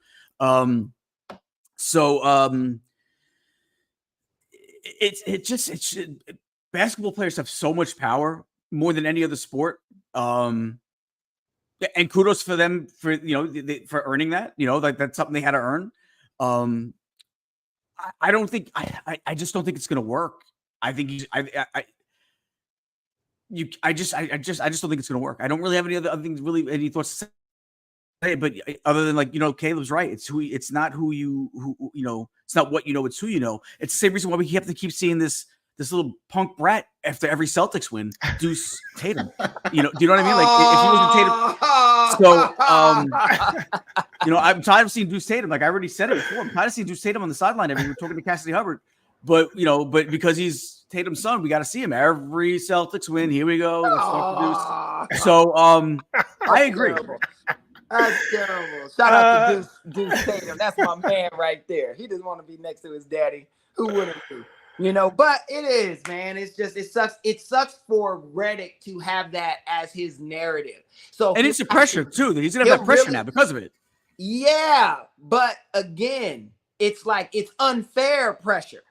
basketball players have so much power, more than any other sport. And kudos for them for for earning that. Like that's something they had to earn. I don't think I just don't think it's going to work. I think I just don't think it's going to work. I don't really have any other things, really any thoughts to say, but other than Caleb's right. It's not who it's not what it's who you know. It's the same reason why we have to keep seeing this little punk brat after every Celtics win, Deuce Tatum. Do you know what I mean? Like if he wasn't Tatum, I'm tired of seeing Deuce Tatum. Like I already said it before, I'm tired of seeing Deuce Tatum on the sideline every week talking to Cassidy Hubbard. But because he's Tatum's son, we got to see him every Celtics win. Here we go. Let's talk to Deuce. So I agree. That's terrible. Shout out to Deuce Tatum. That's my man right there. He just want to be next to his daddy. Who wouldn't be? But it is, man. It's just it sucks. It sucks for Redick to have that as his narrative. So and it's the pressure too. That he's gonna have that pressure now because of it. Yeah, but again, it's unfair pressure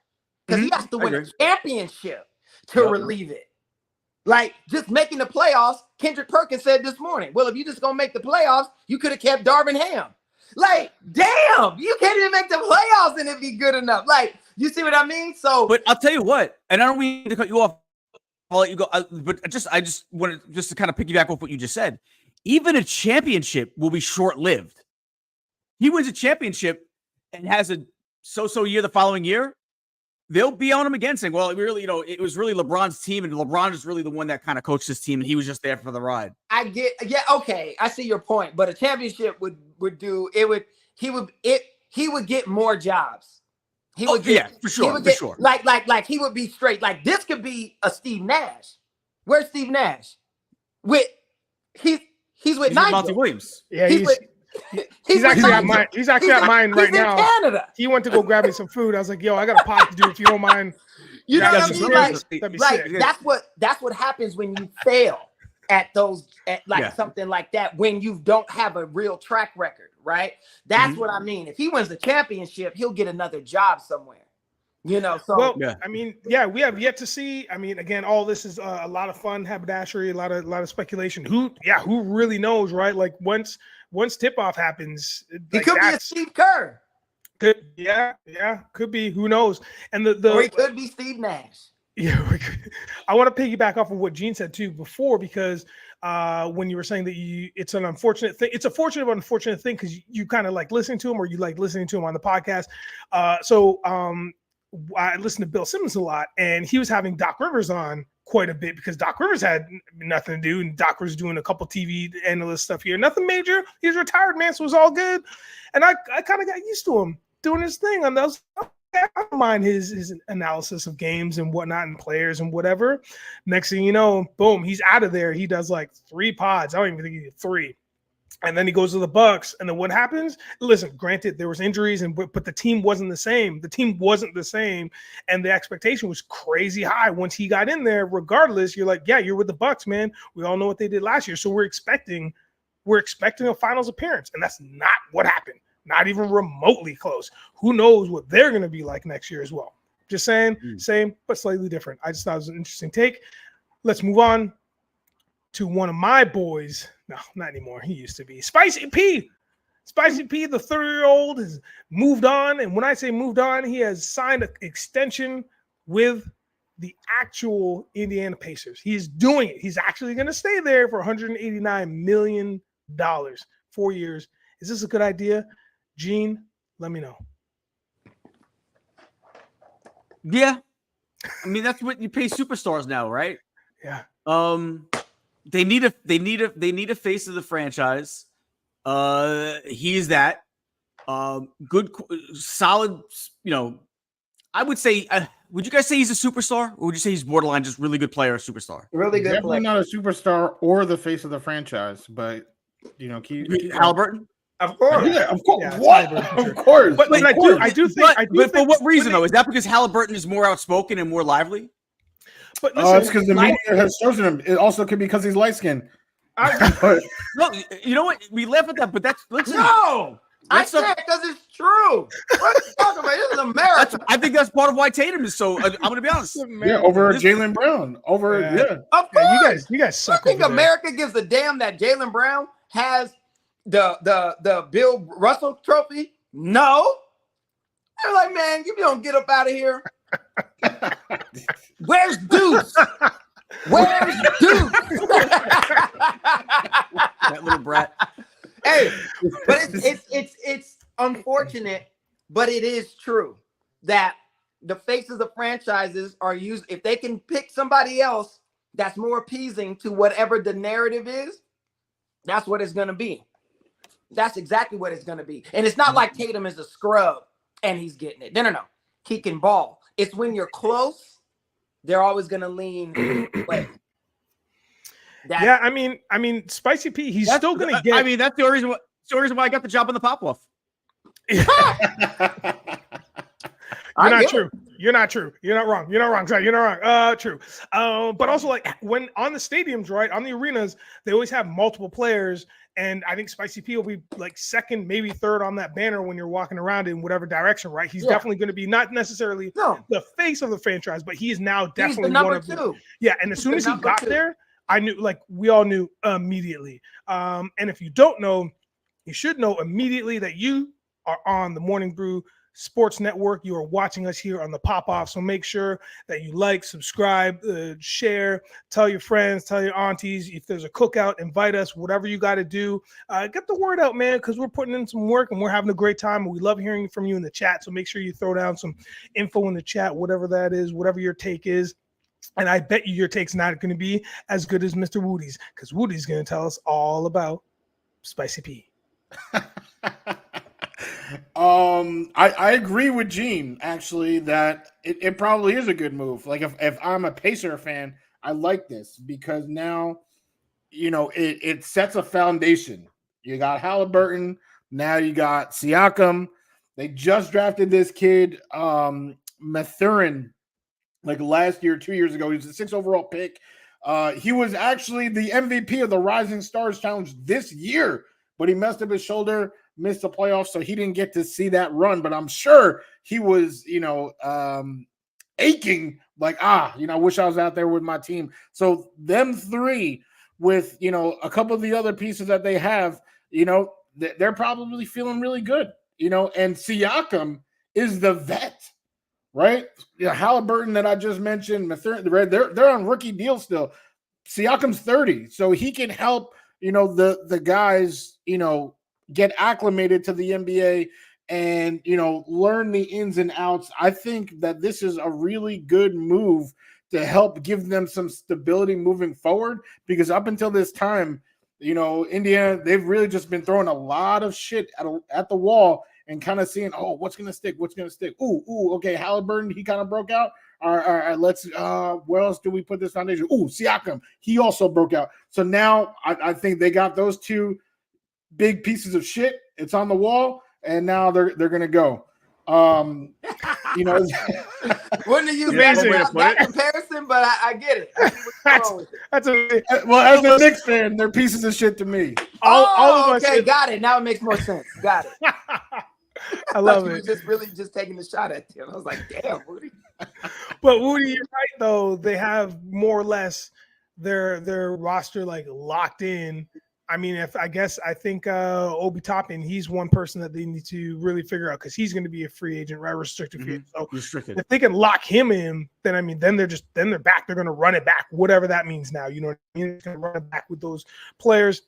because he has to win a championship to relieve it. Like just making the playoffs. Kendrick Perkins said this morning, well, if you just gonna make the playoffs, you could have kept Darvin Ham. Like, damn, you can't even make the playoffs and it'd be good enough. Like, you see what I mean? So, but I'll tell you what, and I don't mean to cut you off. I'll let you go. But I just wanted to kind of piggyback off what you just said. Even a championship will be short-lived. He wins a championship and has a so-so year the following year. They'll be on him again saying, well, it was really LeBron's team, and LeBron is really the one that kind of coached this team, and he was just there for the ride. Okay, I see your point, but a championship would he would get more jobs. For sure. Like he would be straight. Like this could be a Steve Nash. Where's Steve Nash? He's with Nigel. Monty Williams. Yeah, he's actually at mine. He's actually at mine right now. Canada. He went to go grab me some food. I was like, "Yo, I got a pot to do. If you don't mind." You know what I mean? That'd be sick. That's what happens when you fail at something like that. When you don't have a real track record, right? That's what I mean. If he wins the championship, he'll get another job somewhere. I mean, we have yet to see. I mean, again, all this is a lot of fun, haberdashery, a lot of speculation. Who really knows, right? Like once tip-off happens, he could be a Steve Kerr. Could be. Who knows? And or he could be Steve Nash. Yeah, I want to piggyback off of what Gene said too before, because when you were saying that it's an unfortunate thing, it's a fortunate but unfortunate thing because you kind of like listening to him, or you like listening to him on the podcast. I listened to Bill Simmons a lot, and he was having Doc Rivers on quite a bit because Doc Rivers had nothing to do, and Doc was doing a couple TV analyst stuff here. Nothing major. He's retired, man, so it was all good. And I kind of got used to him doing his thing on those. I don't mind his analysis of games and whatnot and players and whatever. Next thing you know, boom, he's out of there. He does like 3 pods. I don't even think he did 3. And then he goes to the Bucks. And then what happens? Listen, granted, there was injuries, but the team wasn't the same. The team wasn't the same. And the expectation was crazy high once he got in there. Regardless, you're like, yeah, you're with the Bucks, man. We all know what they did last year. So we're expecting a finals appearance. And that's not what happened. Not even remotely close. Who knows what they're going to be like next year as well. Just saying, same, but slightly different. I just thought it was an interesting take. Let's move on to one of my boys. No, not anymore. He used to be Spicy P. Spicy P, the 30-year-old, has moved on. And when I say moved on, he has signed an extension with the actual Indiana Pacers. He's doing it. He's actually going to stay there for $189 million, 4 years. Is this a good idea? Gene, let me know. Yeah. I mean, that's what you pay superstars now, right? Yeah. They need a face of the franchise. He's that. Good, solid, I would say, would you guys say he's a superstar, or would you say he's borderline just really good player, superstar? Really good Definitely player. Not a superstar or the face of the franchise, but keep Halliburton. Of course, yeah, of course. Yeah, What? Of course. But I do think. But for what reason though? Is that because Halliburton is more outspoken and more lively? But listen, it's because the media has chosen him. It also could be because he's light skinned. No, you know what? We laugh at that, but that's listen. No, I said because it's true. What are you talking about? This is America. I think that's part of why Tatum is so. I'm going to be honest. Yeah, over Jaylen Brown. Over Of course. You guys suck. I think America gives a damn that Jaylen Brown has the Bill Russell trophy. No. They're like, man, you don't get up out of here. Where's Deuce? Where's Deuce? That little brat. Hey, but it's unfortunate, but it is true that the faces of franchises are used. If they can pick somebody else that's more appeasing to whatever the narrative is, that's what it's going to be. That's exactly what it's going to be. And it's not like Tatum is a scrub and he's getting it. No. He can ball. It's when you're close, they're always going to lean away. Yeah, I mean, Spicy P, he's still going to get. I mean, that's the reason why I got the job on the Pop-Off. You're not true. You're not true. You're not wrong. You're not wrong. Sorry, you're not wrong. True. But also, like, when on the stadiums, right, on the arenas, they always have multiple players. And I think Spicy P will be like second, maybe third on that banner when you're walking around in whatever direction, right? He's definitely going to be not necessarily the face of the franchise, but he is now definitely one of them. Yeah, and as soon as he got there, I knew, like, we all knew immediately. And if you don't know, you should know immediately that you are on the Morning Brew Sports Network. You are watching us here on the Pop-Off. So make sure that you like, subscribe, share, tell your friends, tell your aunties. If there's a cookout, invite us, whatever you got to do. Get the word out, man, because we're putting in some work and we're having a great time. And we love hearing from you in the chat. So make sure you throw down some info in the chat, whatever that is, whatever your take is. And I bet you your take's not going to be as good as Mr. Wudi's, because Wudi's going to tell us all about Spicy P. I agree with Gene, actually, that it probably is a good move. Like, if I'm a Pacer fan, I like this because now, you know, it sets a foundation. You got Halliburton, now you got Siakam. They just drafted this kid, Mathurin, like last year, 2 years ago. He was a 6th overall pick. He was actually the MVP of the Rising Stars Challenge this year, but he messed up his shoulder, missed the playoffs, so he didn't get to see that run. But I'm sure he was, you know, aching, like, I wish I was out there with my team. So them three with, you know, a couple of the other pieces that they have, you know, they're probably feeling really good, you know, and Siakam is the vet. Right? Yeah, Halliburton that I just mentioned, they're on rookie deal still. Siakam's 30, so he can help, you know, the guys, you know, get acclimated to the NBA and, you know, learn the ins and outs. I think that this is a really good move to help give them some stability moving forward, because up until this time, you know, Indiana, they've really just been throwing a lot of shit at the wall and kind of seeing, oh, what's going to stick? What's going to stick? Ooh, okay, Halliburton, he kind of broke out. All right, let's, where else do we put this foundation? Ooh, Siakam, he also broke out. So now I think they got those two big pieces of shit. It's on the wall, and now they're going to go. You know, wouldn't have used that comparison, but I get it. That's a well, as a Knicks fan, they're pieces of shit to me. All of us. Okay, got it. Now it makes more sense. Got it. I love it. Just taking the shot at them. I was like, damn, Wudi. But Wudi, you're right though. They have more or less their roster like locked in. I mean, I think Obi Toppin, he's one person that they need to really figure out, because he's going to be a free agent, right? Restricted free agent. So restricted. If they can lock him in, then I mean, then they're back. They're going to run it back, whatever that means now. You know what I mean? They're going to run it back with those players.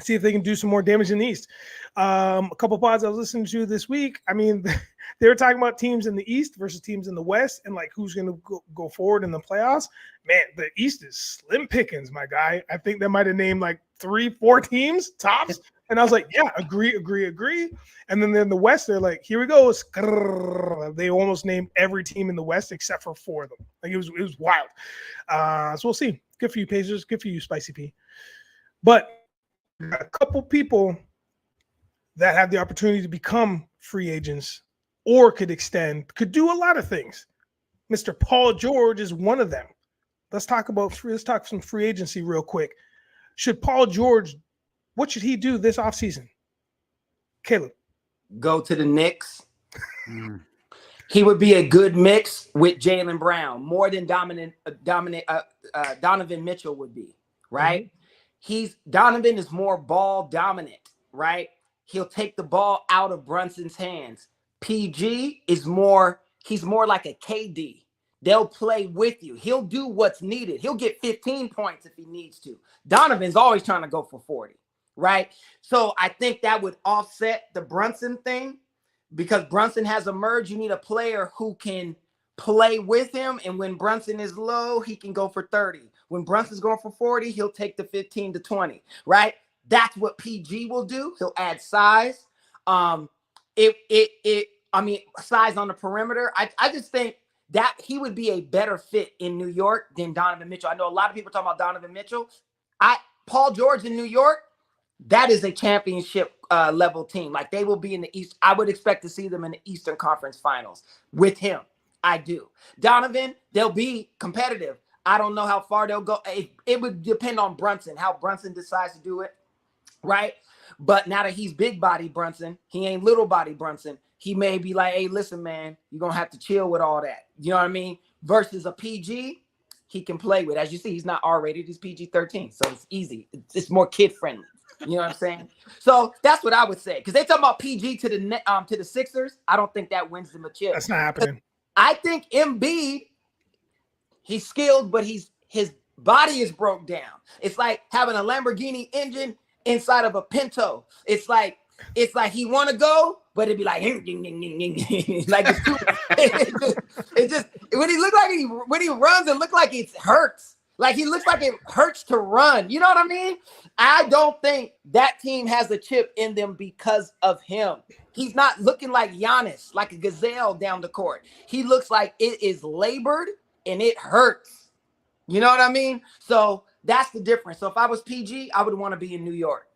See if they can do some more damage in the East. A couple pods I was listening to this week, I mean, they were talking about teams in the East versus teams in the West and like who's going to go forward in the playoffs. Man, the East is slim pickings, my guy. I think they might have named like 3-4 teams tops. And I was like, yeah, agree. And then in the West, they're like, here we go. They almost named every team in the West except for 4 of them. Like it was wild. So we'll see. Good for you, Pacers. Good for you, Spicy P. But a couple people that have the opportunity to become free agents or could do a lot of things. Mr. Paul George is one of them. Let's talk some free agency real quick. What should he do this offseason? Caleeb. go to the Knicks. He would be a good mix with Jaylen Brown, more than Donovan Mitchell would be, right? Donovan is more ball dominant, right? He'll take the ball out of Brunson's hands. PG is he's more like a KD. They'll play with you. He'll do what's needed. He'll get 15 points if he needs to. Donovan's always trying to go for 40, right? So I think that would offset the Brunson thing. Because Brunson has emerged, you need a player who can play with him. And when Brunson is low, he can go for 30. When Brunson's going for 40, he'll take the 15 to 20, right? That's what PG will do. He'll add size. Size on the perimeter. I just think that he would be a better fit in New York than Donovan Mitchell. I know a lot of people talking about Donovan Mitchell. Paul George in New York, that is a championship level team. Like they will be in the East. I would expect to see them in the Eastern Conference Finals with him. I do. Donovan, they'll be competitive. I don't know how far they'll go. It would depend on Brunson, how Brunson decides to do it, right? But now that he's big body Brunson, he ain't little body Brunson. He may be like, hey, listen, man, you're going to have to chill with all that. You know what I mean? Versus a PG, he can play with. As you see, he's not R-rated. He's PG-13. So it's easy. It's more kid-friendly. You know what I'm saying? So that's what I would say. Because they talking about PG to the Sixers. I don't think that wins them a chip. That's not happening. I think Embiid, he's skilled, but his body is broke down. It's like having a Lamborghini engine inside of a Pinto. It's like he want to go, but it'd be like like it's too. It just when he runs, it look like it hurts. Like he looks like it hurts to run. You know what I mean? I don't think that team has a chip in them because of him. He's not looking like Giannis, like a gazelle down the court. He looks like it is labored and it hurts. You know what I mean? So that's the difference. So if I was PG, I would want to be in New York.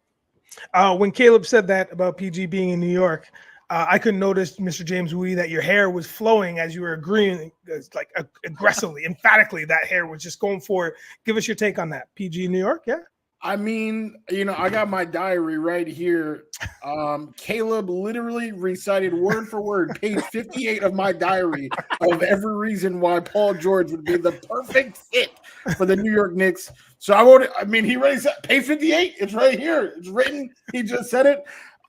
When Caleb said that about PG being in New York, I could notice, Mr. James Wudi, that your hair was flowing as you were agreeing, like aggressively, emphatically. That hair was just going for it. Give us your take on that. PG in New York, yeah? I mean, I got my diary right here. Caleb literally recited word for word, page 58 of my diary of every reason why Paul George would be the perfect fit for the New York Knicks. So he already said page 58. It's right here. It's written. He just said it.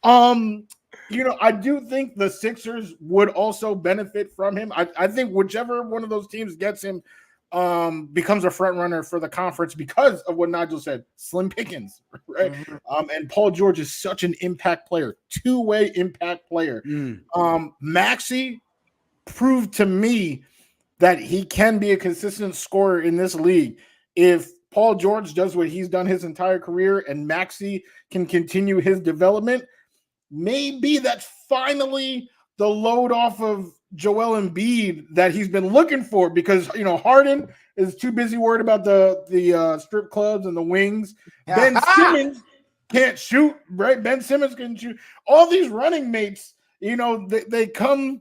I do think the Sixers would also benefit from him. I think whichever one of those teams gets him becomes a front runner for the conference because of what Nigel said, slim pickings, right? Mm-hmm. And Paul George is such an impact player, two-way impact player. Maxey proved to me that he can be a consistent scorer in this league. If Paul George does what he's done his entire career and Maxey can continue his development, maybe that's finally the load off of Joel Embiid that he's been looking for, because Harden is too busy worried about the strip clubs and the wings. Ben Simmons can't shoot, right? Ben Simmons can shoot. All these running mates, they come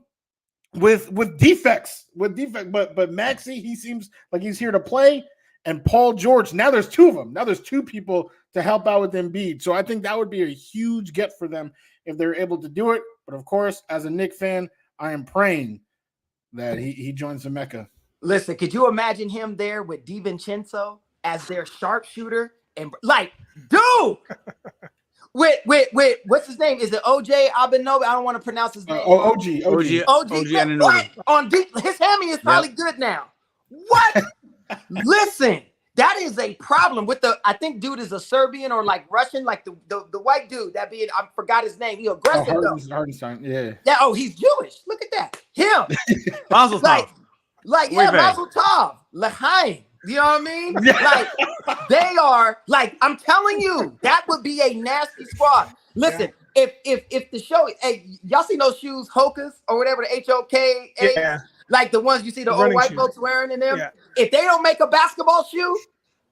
with defects, but Maxey, he seems like he's here to play. And Paul George, now there's two of them. Now there's two people to help out with Embiid. So I think that would be a huge get for them if they're able to do it. But of course, as a Knicks fan, I am praying that he joins the Mecca. Listen, could you imagine him there with DiVincenzo as their sharpshooter? And dude, with what's his name? Is it OJ Abenobi? I don't want to pronounce his name. OG. What? On deep, his hammy is probably good now. What? Listen, that is a problem with I think dude is a Serbian or like Russian, like the white dude that I forgot his name. He aggressive though. Hardenstein, yeah. Yeah. Oh, he's Jewish. Look at that. Him. Mazel tov. Mazel tov. L'chaim. You know what I mean? Like they are I'm telling you, that would be a nasty squad. Listen, if the show, hey, y'all see those shoes, Hokas or whatever, the HOKA? Yeah. Like the ones you see the old white folks wearing in them. Yeah. If they don't make a basketball shoe,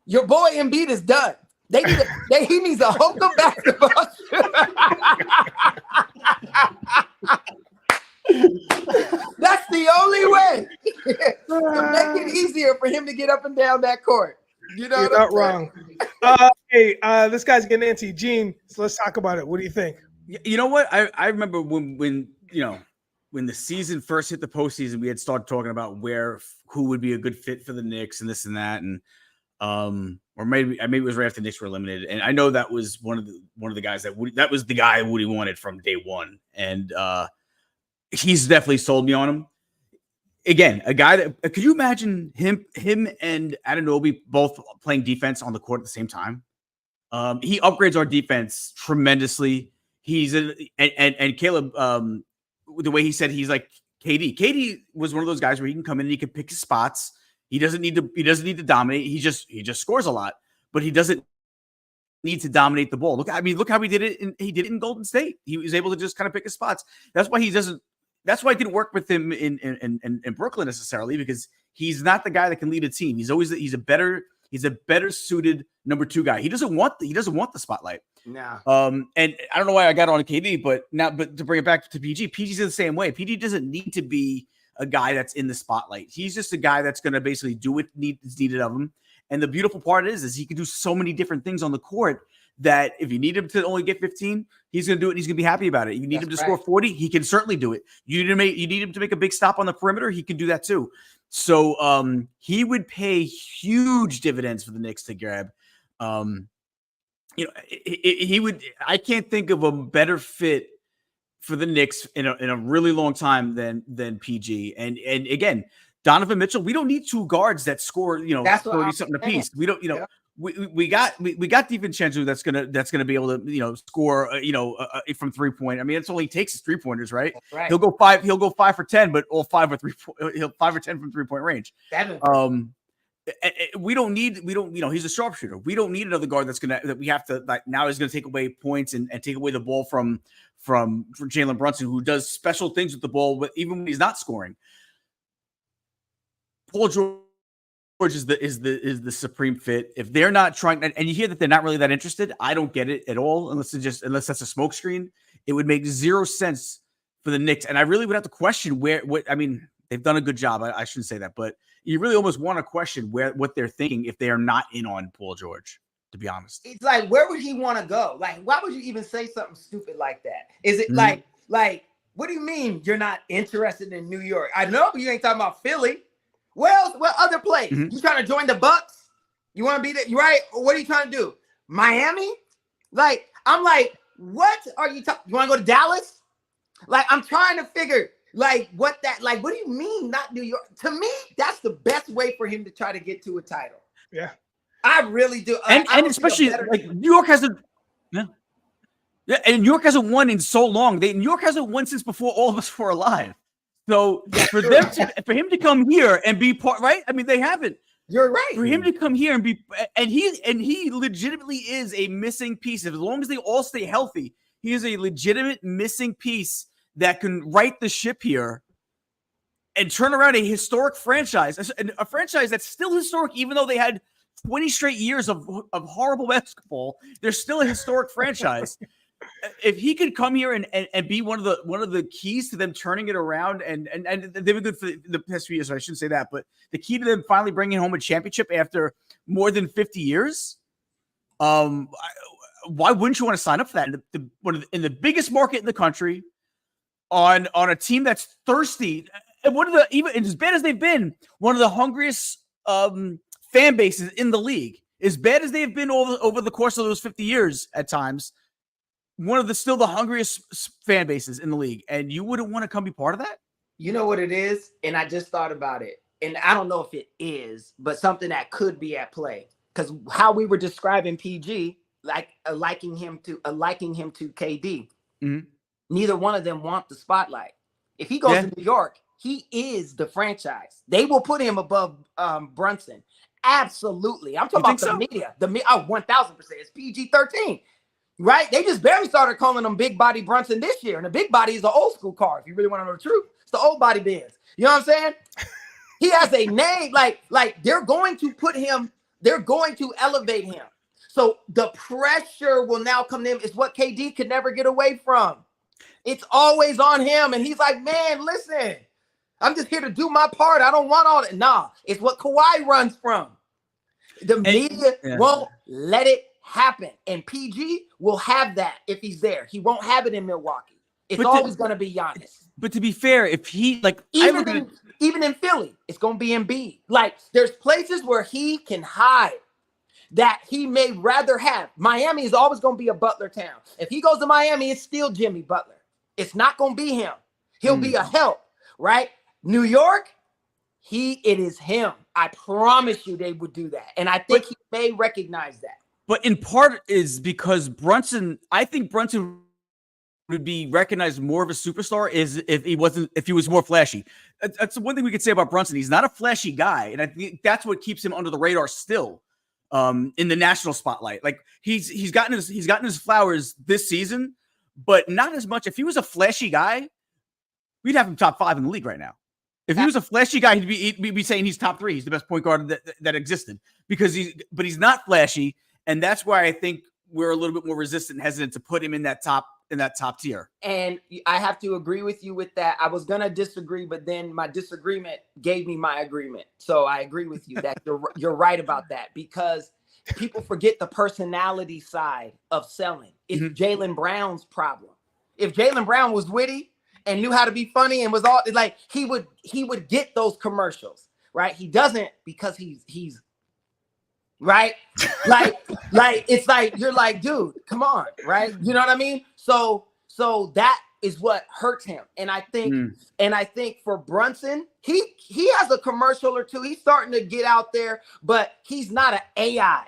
your boy Embiid is done. He needs a Hoka basketball shoe. That's the only way to make it easier for him to get up and down that court. You know, you're not wrong. Hey, this guy's getting antsy. Gene, so let's talk about it. What do you think? You know what? I remember when the season first hit the postseason, we had started talking about who would be a good fit for the Knicks and this and that, and or maybe it was right after the Knicks were eliminated. And I know that was one of the guys that was the guy Wudi wanted from day one, and he's definitely sold me on him. Again, a guy that could you imagine him and Anunoby both playing defense on the court at the same time? He upgrades our defense tremendously. And Caleeb, the way he said he's like KD. KD was one of those guys where he can come in and he can pick his spots. He doesn't need to dominate. He just scores a lot, but he doesn't need to dominate the ball. Look how he did it. He did it in Golden State. He was able to just kind of pick his spots. That's why it didn't work with him in Brooklyn necessarily, because he's not the guy that can lead a team. He's a better suited number 2 guy. He doesn't want the spotlight. No. And I don't know why I got on KD, but to bring it back to PG, PG's the same way. PG doesn't need to be a guy that's in the spotlight. He's just a guy that's going to basically do what is needed of him. And the beautiful part is he can do so many different things on the court that if you need him to only get 15, he's going to do it and he's going to be happy about it. You need him to score 40, he can certainly do it. You need him to make a big stop on the perimeter, he can do that too. So he would pay huge dividends for the Knicks to grab. He would. I can't think of a better fit for the Knicks in a really long time than PG. And again, Donovan Mitchell. We don't need 2 guards that score 30 something apiece. We don't. We got DiVincenzo that's gonna be able to score from 3-point. I mean, it's all he takes is 3-pointers, right? Right. He'll go 5 for 10, but all 5 or 3. He'll 5 or 10 from 3-point range. 7. We don't he's a sharpshooter. We don't need another guard that we have to now is going to take away points and take away the ball from Jalen Brunson, who does special things with the ball, but even when he's not scoring. Paul George is the supreme fit. If they're not trying, and you hear that they're not really that interested, I don't get it at all, unless that's a smokescreen. It would make 0 sense for the Knicks, and I really would have to question they've done a good job. I shouldn't say that, but you really almost want to question what they're thinking if they are not in on Paul George, to be honest. It's like, where would he want to go? Like, why would you even say something stupid like that? Is it like, what do you mean you're not interested in New York? I know you ain't talking about Philly. Well, other place? Mm-hmm. You trying to join the Bucks? You want to be there? Right? Or what are you trying to do? Miami? Like, I'm like, what are you talking? You want to go to Dallas? Like, I'm trying to figure what do you mean not New York? To me, that's the best way for him to try to get to a title. Yeah. I really do. And especially New York hasn't and New York hasn't won in so long. New York hasn't won since before all of us were alive. So for him to come here and be part, right? I mean, they haven't. You're right. For him to come here and be, and he legitimately is a missing piece. As long as they all stay healthy, he is a legitimate missing piece that can right the ship here and turn around a historic franchise, a franchise that's still historic, even though they had 20 straight years of horrible basketball. They're still a historic franchise. If he could come here and be one of the keys to them turning it around, and they've been good for the past few years, so I shouldn't say that, but the key to them finally bringing home a championship after more than 50 years, why wouldn't you want to sign up for that in the biggest market in the country, on a team that's thirsty, and even as bad as they've been, one of the hungriest fan bases in the league, as bad as they've been over the course of those 50 years at times. One of the hungriest fan bases in the league, and you wouldn't want to come be part of that? You know what it is? And I just thought about it. And I don't know if it is, but something that could be at play. Because how we were describing PG, liking him to KD, mm-hmm. Neither one of them want the spotlight. If he goes to New York, he is the franchise. They will put him above Brunson. Absolutely. I'm talking about media. The media, 1000%. It's PG-13. Right? They just barely started calling him Big Body Brunson this year. And the big body is an old school car. If you really want to know the truth, it's the old body Benz. You know what I'm saying? He has a name. Like they're going to put him, they're going to elevate him. So the pressure will now come to him. It's what KD could never get away from. It's always on him. And he's like, man, listen, I'm just here to do my part. I don't want all that. Nah, it's what Kawhi runs from. The media won't let it happen. And PG will have that if he's there. He won't have it in Milwaukee. It's But always going to be Giannis. But to be fair, if he like Even in Philly, it's going to be Embiid. Like there's places where he can hide that he may rather have. Miami is always going to be a Butler town. If he goes to Miami, it's still Jimmy Butler. It's not going to be him. He'll be a help, right? New York, it is him. I promise you they would do that. And I think he may recognize that. But in part is because I think Brunson would be recognized more of a superstar is if he was more flashy. That's the one thing we could say about Brunson. He's not a flashy guy. And I think that's what keeps him under the radar still in the national spotlight. Like he's gotten his flowers this season, but not as much. If he was a flashy guy, we'd have him top 5 in the league right now. If he was a flashy guy, he'd be saying he's top 3. He's the best point guard that existed but he's not flashy. And that's why I think we're a little bit more resistant and hesitant to put him in that top tier. And I have to agree with you with that. I was going to disagree, but then my disagreement gave me my agreement. So I agree with you that you're right about that, because people forget the personality side of selling. It's Jaylen Brown's problem. If Jaylen Brown was witty and knew how to be funny and was all like, he would get those commercials, right? He doesn't, because he's right. Like it's like, you're like, dude, come on. Right. You know what I mean? So that is what hurts him. And I think for Brunson, he has a commercial or two. He's starting to get out there, but he's not an AI,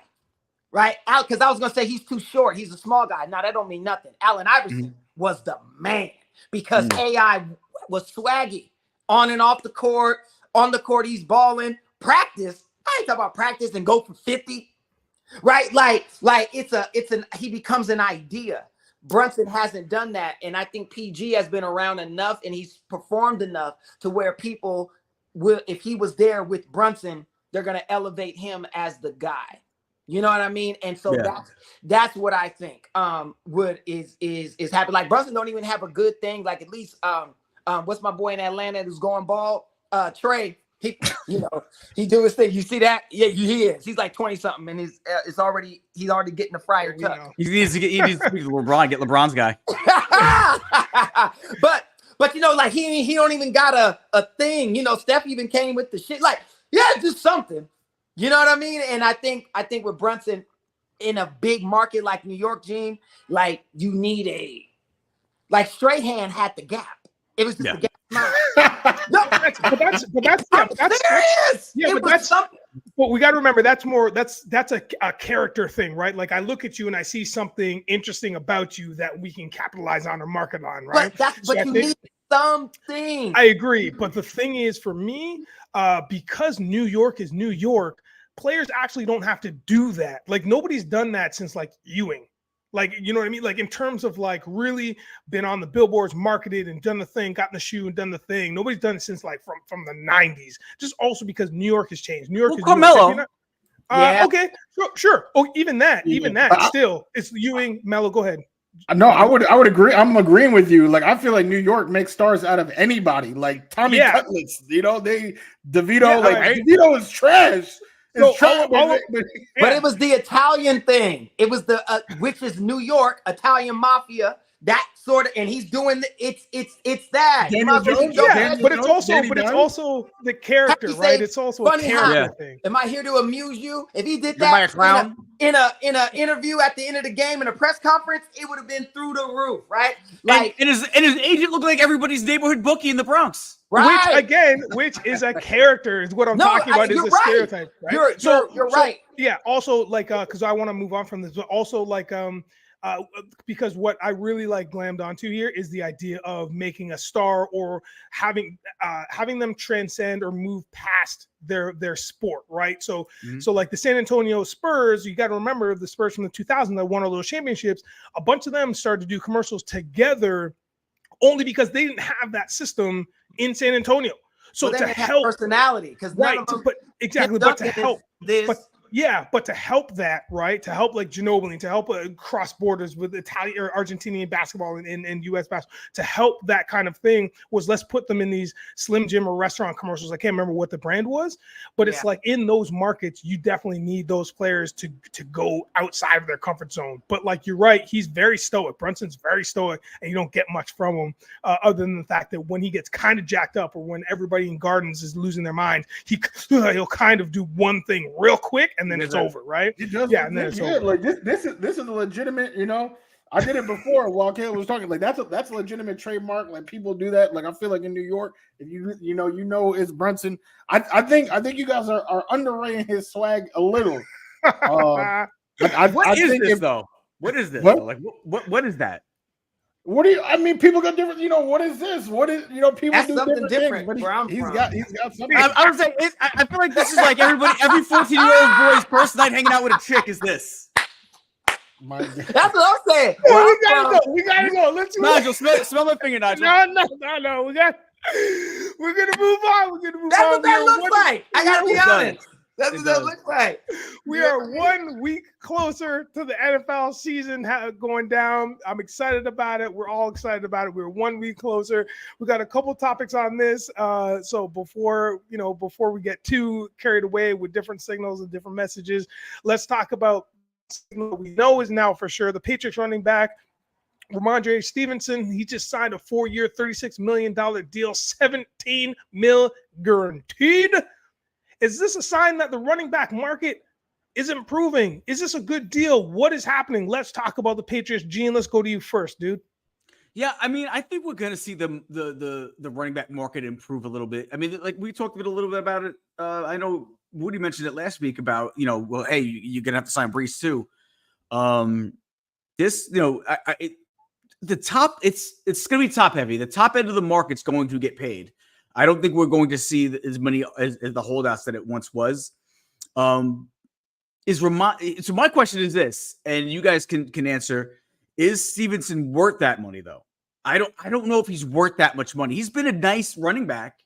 right? Because I was going to say he's too short. He's a small guy. Now that don't mean nothing. Allen Iverson was the man, because AI was swaggy on and off the court. On the court, he's balling. Practice, I ain't talking about practice and go for 50, right? Like he becomes an idea. Brunson hasn't done that. And I think PG has been around enough and he's performed enough to where people will, if he was there with Brunson, they're going to elevate him as the guy. You know what I mean? And so that's what I think is happening. Like Brunson don't even have a good thing. Like at least what's my boy in Atlanta who's going bald? Trey. He do his thing. You see that? Yeah, he is. He's like 20 something, and he's already getting the fryer tuck. He needs to speak to LeBron. Get LeBron's guy. but like he don't even got a thing. Steph even came with the shit. Like, yeah, just something. You know what I mean? And I think with Brunson in a big market like New York, Gene, like you need Strahan had the gap. It was just the gap. But we got to remember that's a character thing, right? Like I look at you and I see something interesting about you that we can capitalize on or market on, right? But you need something. I agree, but the thing is, for me, because New York is New York, players actually don't have to do that. Like nobody's done that since like Ewing. Like, you know what I mean? Like in terms of like really been on the billboards, marketed and done the thing, gotten the shoe and done the thing. Nobody's done it since like from the 90s. Just also because New York has changed. New York is Carmelo. Okay, sure. Oh, even that, still, it's Ewing, Melo. Go ahead. No, I would agree. I'm agreeing with you. Like I feel like New York makes stars out of anybody. Like Tommy Cutlets, DeVito. DeVito is trash. But it was the Italian thing. It was which is New York Italian mafia. That sort of, and he's doing it's that. But it's also the character, right? It's also a character thing. Am I here to amuse you? If he did that in a interview at the end of the game in a press conference, it would have been through the roof, right? Like and his agent looked like everybody's neighborhood bookie in the Bronx. Right. Which is a character, is what I'm talking about. Is a stereotype, right? You're right. Yeah. Also, like, because I want to move on from this, but also like, because what I really like glammed onto here is the idea of making a star or having them transcend or move past their sport, right? So like the San Antonio Spurs, you got to remember the Spurs from the 2000s that won all those championships. A bunch of them started to do commercials together only because they didn't have that system in San Antonio. So to help personality, because but to help Yeah, but to help that, right? To help like Ginobili, to help cross borders with Italian or Argentinian basketball and U.S. basketball, to help that kind of thing was let's put them in these Slim Jim or restaurant commercials. I can't remember what the brand was, but it's like in those markets, you definitely need those players to go outside of their comfort zone. But like you're right, he's very stoic. Brunson's very stoic, and you don't get much from him other than the fact that when he gets kind of jacked up or when everybody in Gardens is losing their mind, he'll kind of do one thing real quick. And then it's over, right? It does, yeah, and then it's over. Like this is a legitimate. You know, I did it before while Caleb was talking. Like that's a legitimate trademark. Like people do that. Like I feel like in New York, if you know it's Brunson. I think you guys are underrating his swag a little. What is this though? What is this? What? Like what is that? What do you? I mean, people got different. You know, what is this? What is? You know, people That's do something different. different. Things, he's got something. I was like, I feel like this is like every 14-year-old boy's first night hanging out with a chick. Is this? That's what I'm saying. We gotta go. Let's Nigel, smell my finger, Nigel. No. We're gonna move on. That's what that looks like. I gotta be honest. That's what that looks like. We are 1 week closer to the NFL season going down. I'm excited about it. We're all excited about it. We're 1 week closer. We got a couple topics on this. So before we get too carried away with different signals and different messages, let's talk about what we know is now for sure. The Patriots running back, Ramondre Stevenson, he just signed a 4-year, $36 million deal, $17 million guaranteed. Is this a sign that the running back market is improving? Is this a good deal? What is happening? Let's talk about the Patriots. Gene, let's go to you first, dude. Yeah, I mean, I think we're going to see the running back market improve a little bit. I mean, like we talked a little bit about it. I know Wudi mentioned it last week about, well, hey, you're going to have to sign Brees too. This, the top, it's going to be top heavy. The top end of the market's going to get paid. I don't think we're going to see as many as the holdouts that it once was. So my question is this, and you guys can answer: is Stevenson worth that money though? I don't know if he's worth that much money. He's been a nice running back.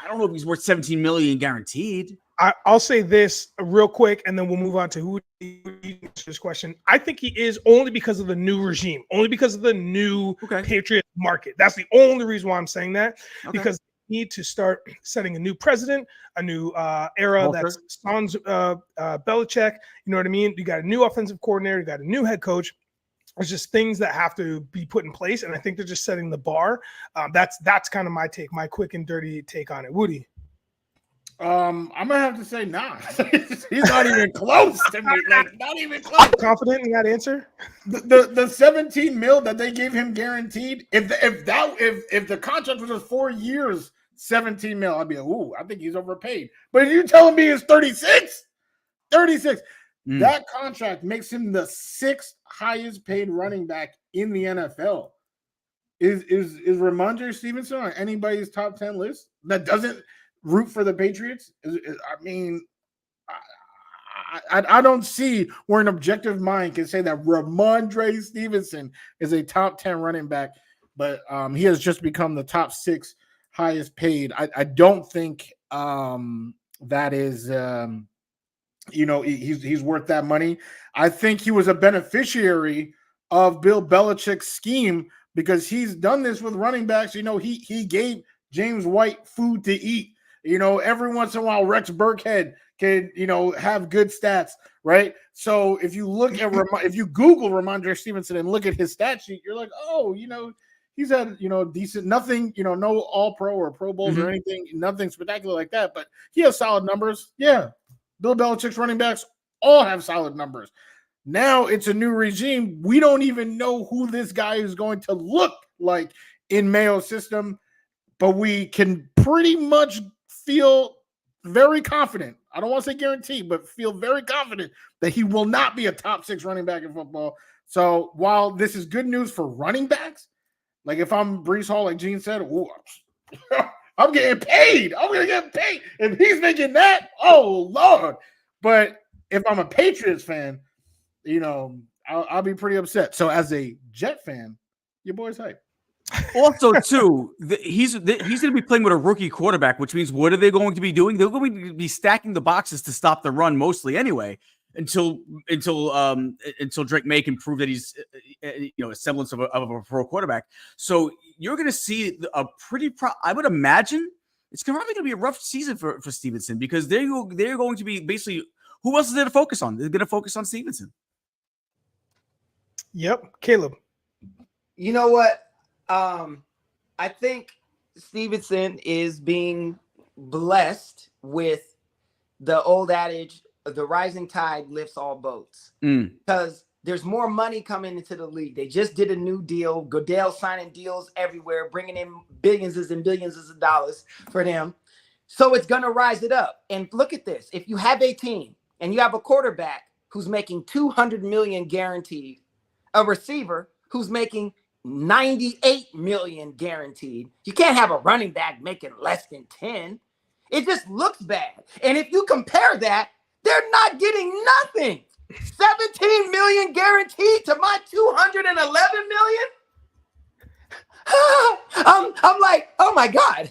I don't know if he's worth $17 million guaranteed. I'll say this real quick, and then we'll move on to who answers this question. I think he is only because of the new regime, only because of the new Patriot market. That's the only reason why I'm saying that, because they need to start setting a new president, a new era that's sans Belichick. You know what I mean? You got a new offensive coordinator, you got a new head coach. There's just things that have to be put in place, and I think they're just setting the bar. That's kind of my take, my quick and dirty take on it. Woody. I'm gonna have to say nah. He's not even close to me. Like not even close. Confident in that answer? The 17 mil that they gave him guaranteed. If the contract was just 4 years, 17 mil, I'd be like, ooh, I think he's overpaid. But if you're telling me it's 36, that contract makes him the 6th highest paid running back in the NFL. Is Ramondre Stevenson on anybody's top 10 list that doesn't root for the Patriots? I don't see where an objective mind can say that Ramondre Stevenson is a top 10 running back, but he has just become the top 6 highest paid. I don't think that is he's worth that money. I think he was a beneficiary of Bill Belichick's scheme because he's done this with running backs. He gave James White food to eat. Every once in a while, Rex Burkhead can, have good stats, right? So if you look at if you Google Ramondre Stevenson and look at his stat sheet, you're like, oh, he's had, decent, nothing, no All-Pro or Pro Bowls or anything, nothing spectacular like that, but he has solid numbers. Yeah, Bill Belichick's running backs all have solid numbers. Now it's a new regime. We don't even know who this guy is going to look like in Mayo's system, but we can pretty much feel very confident. I don't want to say guaranteed, but feel very confident that he will not be a top 6 running back in football. So while this is good news for running backs, like if I'm Breece Hall, like Gene said, ooh, I'm getting paid. I'm going to get paid. If he's making that, oh, Lord. But if I'm a Patriots fan, I'll be pretty upset. So as a Jet fan, your boy's hype. Also, too, he's going to be playing with a rookie quarterback, which means what are they going to be doing? They're going to be stacking the boxes to stop the run mostly anyway, until Drake May can prove that he's a semblance of a pro quarterback. So you're going to see a pretty I would imagine it's probably going to be a rough season for Stevenson, because they're going to be basically, who else is there to focus on? They're going to focus on Stevenson. Yep, Caleb. You know what? I think Stevenson is being blessed with the old adage, the rising tide lifts all boats. Because there's more money coming into the league. They just did a new deal. Goodell signing deals everywhere, bringing in billions and billions of dollars for them. So it's going to rise it up. And look at this. If you have a team and you have a quarterback who's making $200 million guaranteed, a receiver who's making $98 million guaranteed, you can't have a running back making less than 10. It just looks bad. And if you compare that, they're not getting nothing. 17 million guaranteed to my 211 million. I'm like, oh my God,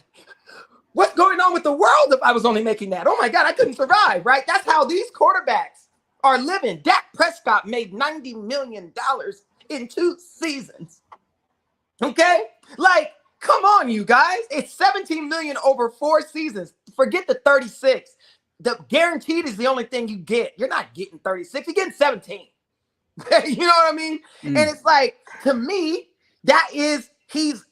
what's going on with the world if I was only making that? Oh my God, I couldn't survive, right? That's how these quarterbacks are living. Dak Prescott made $90 million in 2 seasons. Okay? Like, come on, you guys. It's 17 million over 4 seasons. Forget the 36. The guaranteed is the only thing you get. You're not getting 36. You're getting 17. You know what I mean? And it's like, to me, he's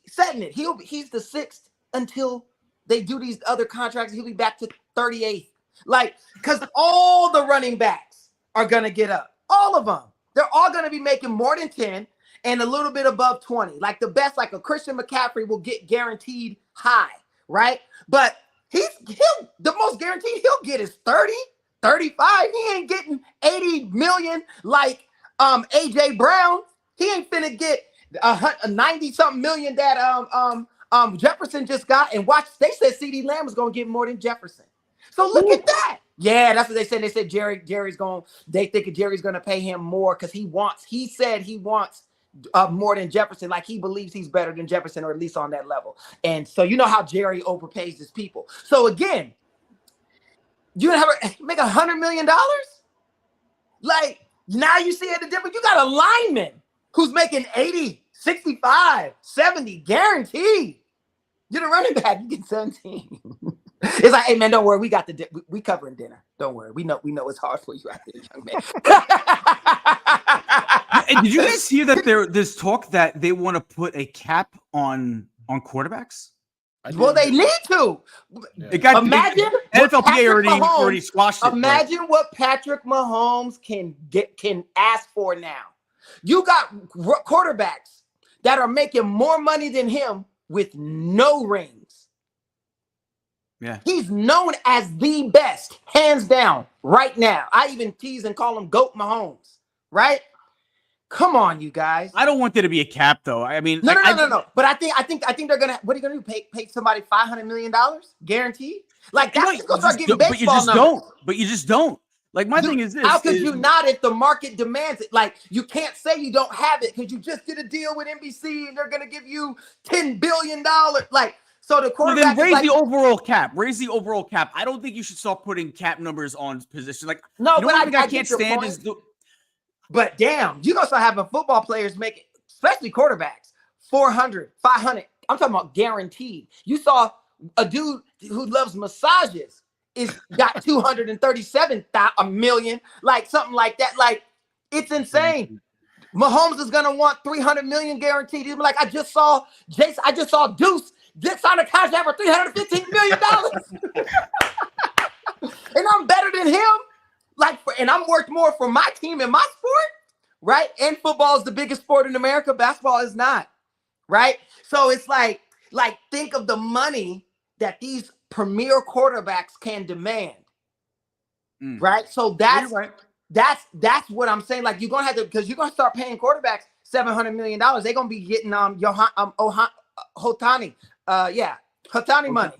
setting it. He's the 6th until they do these other contracts. He'll be back to 38th. Like, because all the running backs are going to get up. All of them. They're all going to be making more than 10 and a little bit above 20. Like the best, like a Christian McCaffrey will get guaranteed high, right? But the most guaranteed he'll get is 30, 35. He ain't getting 80 million like AJ Brown. He ain't finna get a 90-something million that Jefferson just got. And watch, they said CeeDee Lamb was gonna get more than Jefferson. So look at that. Yeah, that's what they said. They said they think Jerry's gonna pay him more because he said he wants more than Jefferson. Like he believes he's better than Jefferson, or at least on that level. And so you know how Jerry overpays his people. So again, you're gonna make $100 million. Like now you see the difference. You got a lineman who's making 80, 65, 70 guaranteed. You're the running back, you get 17. It's like, hey man, don't worry, we covering dinner. Don't worry, we know it's hard for you out there, young man. And did you guys hear that there's talk that they want to put a cap on quarterbacks? Well, they need to. Yeah. Imagine NFLPA already squashed it. Imagine what Patrick Mahomes can ask for now. You got quarterbacks that are making more money than him with no rings. Yeah, he's known as the best, hands down, right now. I even tease and call him GOAT Mahomes, right? Come on, you guys. I don't want there to be a cap, though. I mean, no. But I think they're gonna. What are you gonna do? Pay somebody $500 million guaranteed? Like that's gonna start getting baseball numbers. But you just don't. Like my thing is this: how could you not if the market demands it? Like you can't say you don't have it because you just did a deal with NBC and they're gonna give you $10 billion. Like. So the quarterback then raise the overall cap. Raise the overall cap. I don't think you should start putting cap numbers on positions. Like no, but I can't stand is the. But damn, you're gonna start having football players making, especially quarterbacks, 400, 500. I'm talking about guaranteed. You saw a dude who loves massages got 237 million, like something like that. Like it's insane. Mahomes is gonna want 300 million guaranteed. He's like, I just saw Deuce. This on a contract for $315 million. And I'm better than him. And I'm worth more for my team and my sport, right? And football is the biggest sport in America. Basketball is not, right? So it's like think of the money that these premier quarterbacks can demand, right? So that's what I'm saying. Like you're gonna have to, because you're gonna start paying quarterbacks $700 million. They're gonna be getting Hotani. Hotani money.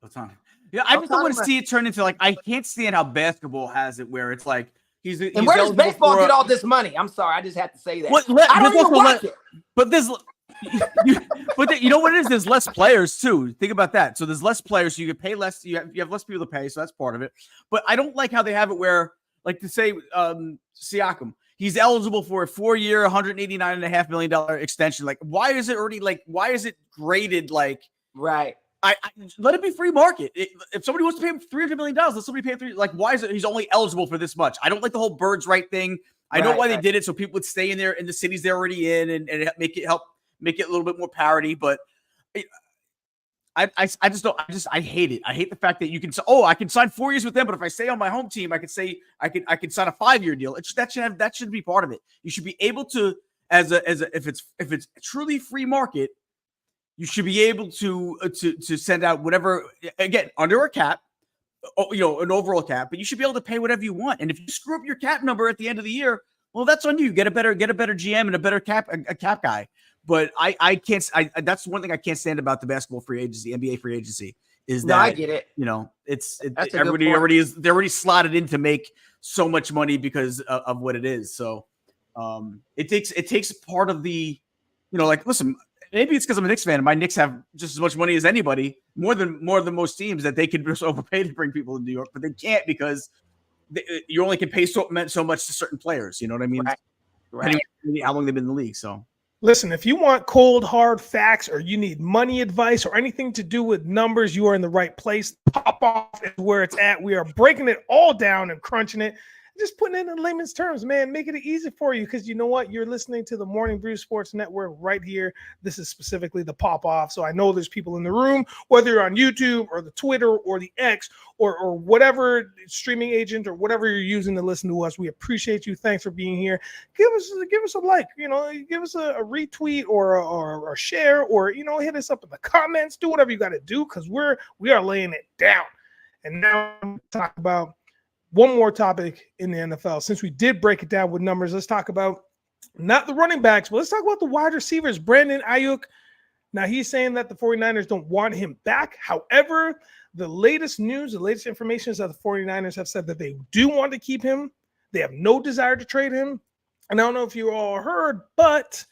Hotani. Yeah, I just don't want to see it turn into like, I can't stand how basketball has it where it's like he's where does baseball get all this money? I'm sorry, I just had to say that. I don't even watch it. But But you know what it is? There's less players too. Think about that. So there's less players, so you can pay less. You have less people to pay, so that's part of it. But I don't like how they have it where, like, to say Siakam, he's eligible for a 4-year, $189.5 million extension. Like, why is it graded like Right. I let it be free market. If somebody wants to pay him $300 million, let somebody pay him like, why is it he's only eligible for this much? I don't like the whole birds right thing. I know why they did it, so people would stay in there in the cities they're already in and make it a little bit more parity. But I hate it. I hate the fact that you can say, I can sign 4 years with them, but if I stay on my home team, I can say I can sign a 5-year deal. That should be part of it. You should be able to, if it's truly free market, you should be able to send out whatever, again, under a cap, an overall cap, but you should be able to pay whatever you want. And if you screw up your cap number at the end of the year, well, that's on you. Get a better GM and a better cap guy. But I can't. That's one thing I can't stand about the basketball free agency, NBA free agency, is that I get it. Everybody they're already slotted in to make so much money because of what it is. So it takes part of the, listen. Maybe it's because I'm a Knicks fan and my Knicks have just as much money as anybody, more than most teams, that they could just overpay to bring people to New York, but they can't because you only can pay so much to certain players. You know what I mean? Right. Anyway, how long they've been in the league. So listen, if you want cold, hard facts or you need money advice or anything to do with numbers, you are in the right place. Pop Off is where it's at. We are breaking it all down and crunching it. Just putting it in layman's terms, man, making it easy for you because you know what? You're listening to the Morning Brew Sports Network right here. This is specifically the Pop Off. So I know there's people in the room, whether you're on YouTube or the Twitter or the X or whatever streaming agent or whatever you're using to listen to us. We appreciate you. Thanks for being here. Give us a like, give us a retweet or a share or, hit us up in the comments. Do whatever you got to do because we are laying it down. And now talk about one more topic in the NFL. Since we did break it down with numbers, let's talk about not the running backs, but let's talk about the wide receivers. Brandon Ayuk. Now, he's saying that the 49ers don't want him back. However, the latest news, the latest information is that the 49ers have said that they do want to keep him. They have no desire to trade him. And I don't know if you all heard, but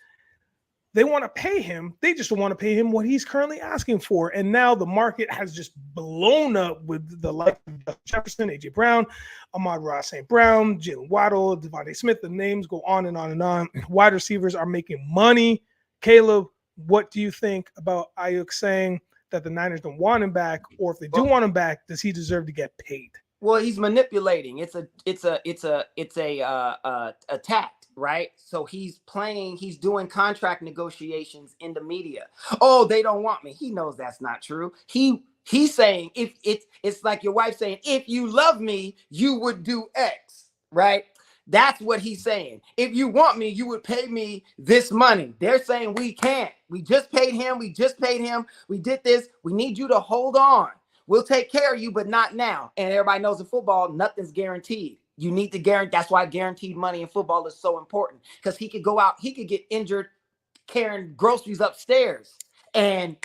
they want to pay him. They just don't want to pay him what he's currently asking for. And now the market has just blown up with the likes of Jefferson, A.J. Brown, Ahmad-Ra St. Brown, Jalen Waddle, Devontae Smith. The names go on and on and on. Wide receivers are making money. Caleb, what do you think about Ayuk saying that the Niners don't want him back? Or if they do want him back, does he deserve to get paid? Well, he's manipulating. It's a tact, right? So he's doing contract negotiations in the media. Oh, they don't want me. He knows that's not true. He's saying it's like your wife saying, if you love me, you would do X, right? That's what he's saying. If you want me, you would pay me this money. They're saying we can't. We just paid him. We did this. We need you to hold on. We'll take care of you, but not now. And everybody knows in football, nothing's guaranteed. You need to guarantee. That's why guaranteed money in football is so important, because he could go out, he could get injured carrying groceries upstairs, and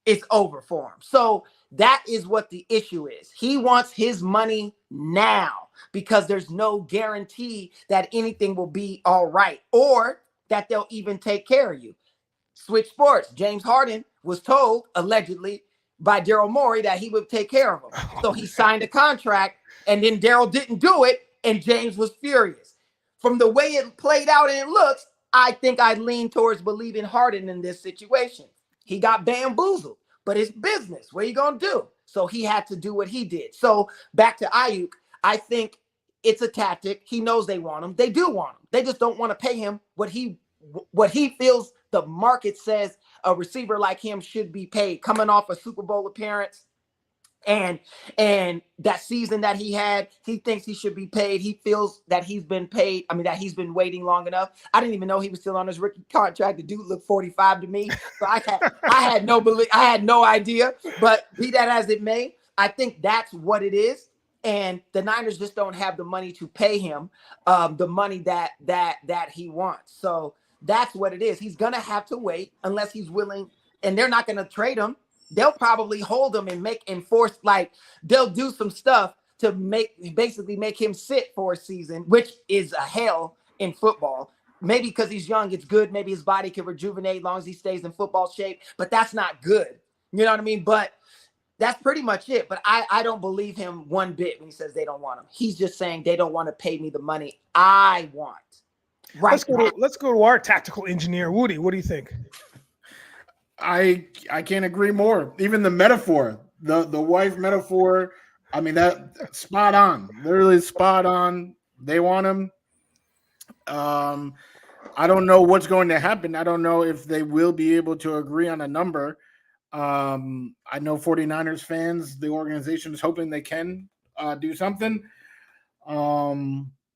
it's over for him. So that is what the issue is. He wants his money now because there's no guarantee that anything will be all right or that they'll even take care of you. Switch sports. James Harden was told, allegedly, by Daryl Morey that he would take care of him. So he signed a contract, and then Daryl didn't do it, and James was furious. From the way it played out and it looks, I think I lean towards believing Harden in this situation. He got bamboozled, but it's business. What are you going to do? So he had to do what he did. So back to Ayuk, I think it's a tactic. He knows they want him. They do want him. They just don't want to pay him what he feels the market says a receiver like him should be paid, coming off a Super Bowl appearance and that season that he had. He thinks he should be paid. He feels that he's been paid. I mean, that he's been waiting long enough. I didn't even know he was still on his rookie contract. The dude looked 45 to me. So I had no idea, but be that as it may, I think that's what it is. And the Niners just don't have the money to pay him the money that he wants. So that's what it is. He's going to have to wait unless he's willing, and they're not going to trade him. They'll probably hold him and enforce, like they'll do some stuff to basically make him sit for a season, which is a hell in football. maybe because he's young, it's good. Maybe his body can rejuvenate as long as he stays in football shape, but that's not good. You know what I mean? But that's pretty much it. But I don't believe him one bit when he says they don't want him. He's just saying they don't want to pay me the money I want. Right. Let's go to our tactical engineer, Wudi. What do you think? I can't agree more. Even the metaphor, the wife metaphor, I mean, that spot on. Literally spot on. They want him. I don't know what's going to happen. I don't know if they will be able to agree on a number. I know 49ers fans, the organization is hoping they can do something.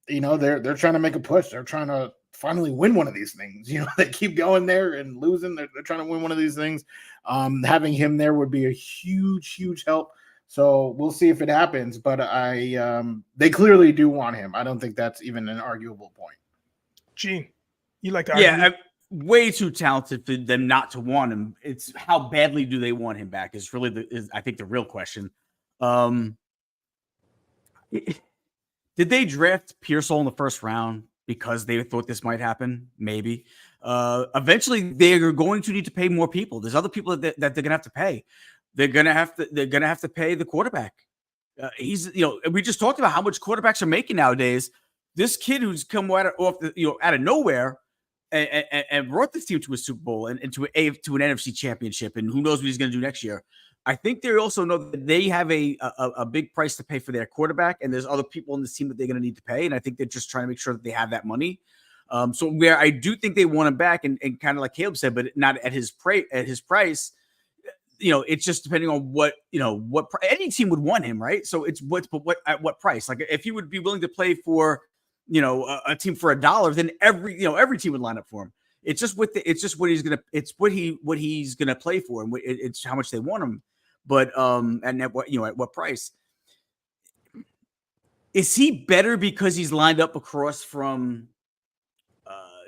You know, they're trying to make a push. They're trying to finally win one of these things. You know, they keep going there and losing. They're trying to win one of these things. Having him there would be a huge help. So we'll see if it happens. But they clearly do want him. I don't think that's even an arguable point. Gene, you like to argue? Yeah, way too talented for them not to want him. It's how badly do they want him back is really I think the real question. Did they draft Pearsall in the first round because they thought this might happen? Maybe. Eventually, they are going to need to pay more people. There's other people that they're going to have to pay. They're going to have to pay the quarterback. We just talked about how much quarterbacks are making nowadays. This kid who's come out of nowhere and brought this team to a Super Bowl and to an NFC championship, and who knows what he's going to do next year. I think they also know that they have a big price to pay for their quarterback, and there's other people on this team that they're going to need to pay, and I think they're just trying to make sure that they have that money. So where I do think they want him back, and kind of like Caleeb said, but not at his price. It's just depending on what any team would want him, right? So it's at what price? Like if he would be willing to play for a team for $1, then every team would line up for him. It's just what he's gonna play for, and it's how much they want him. But and at what price? Is he better because he's lined up across from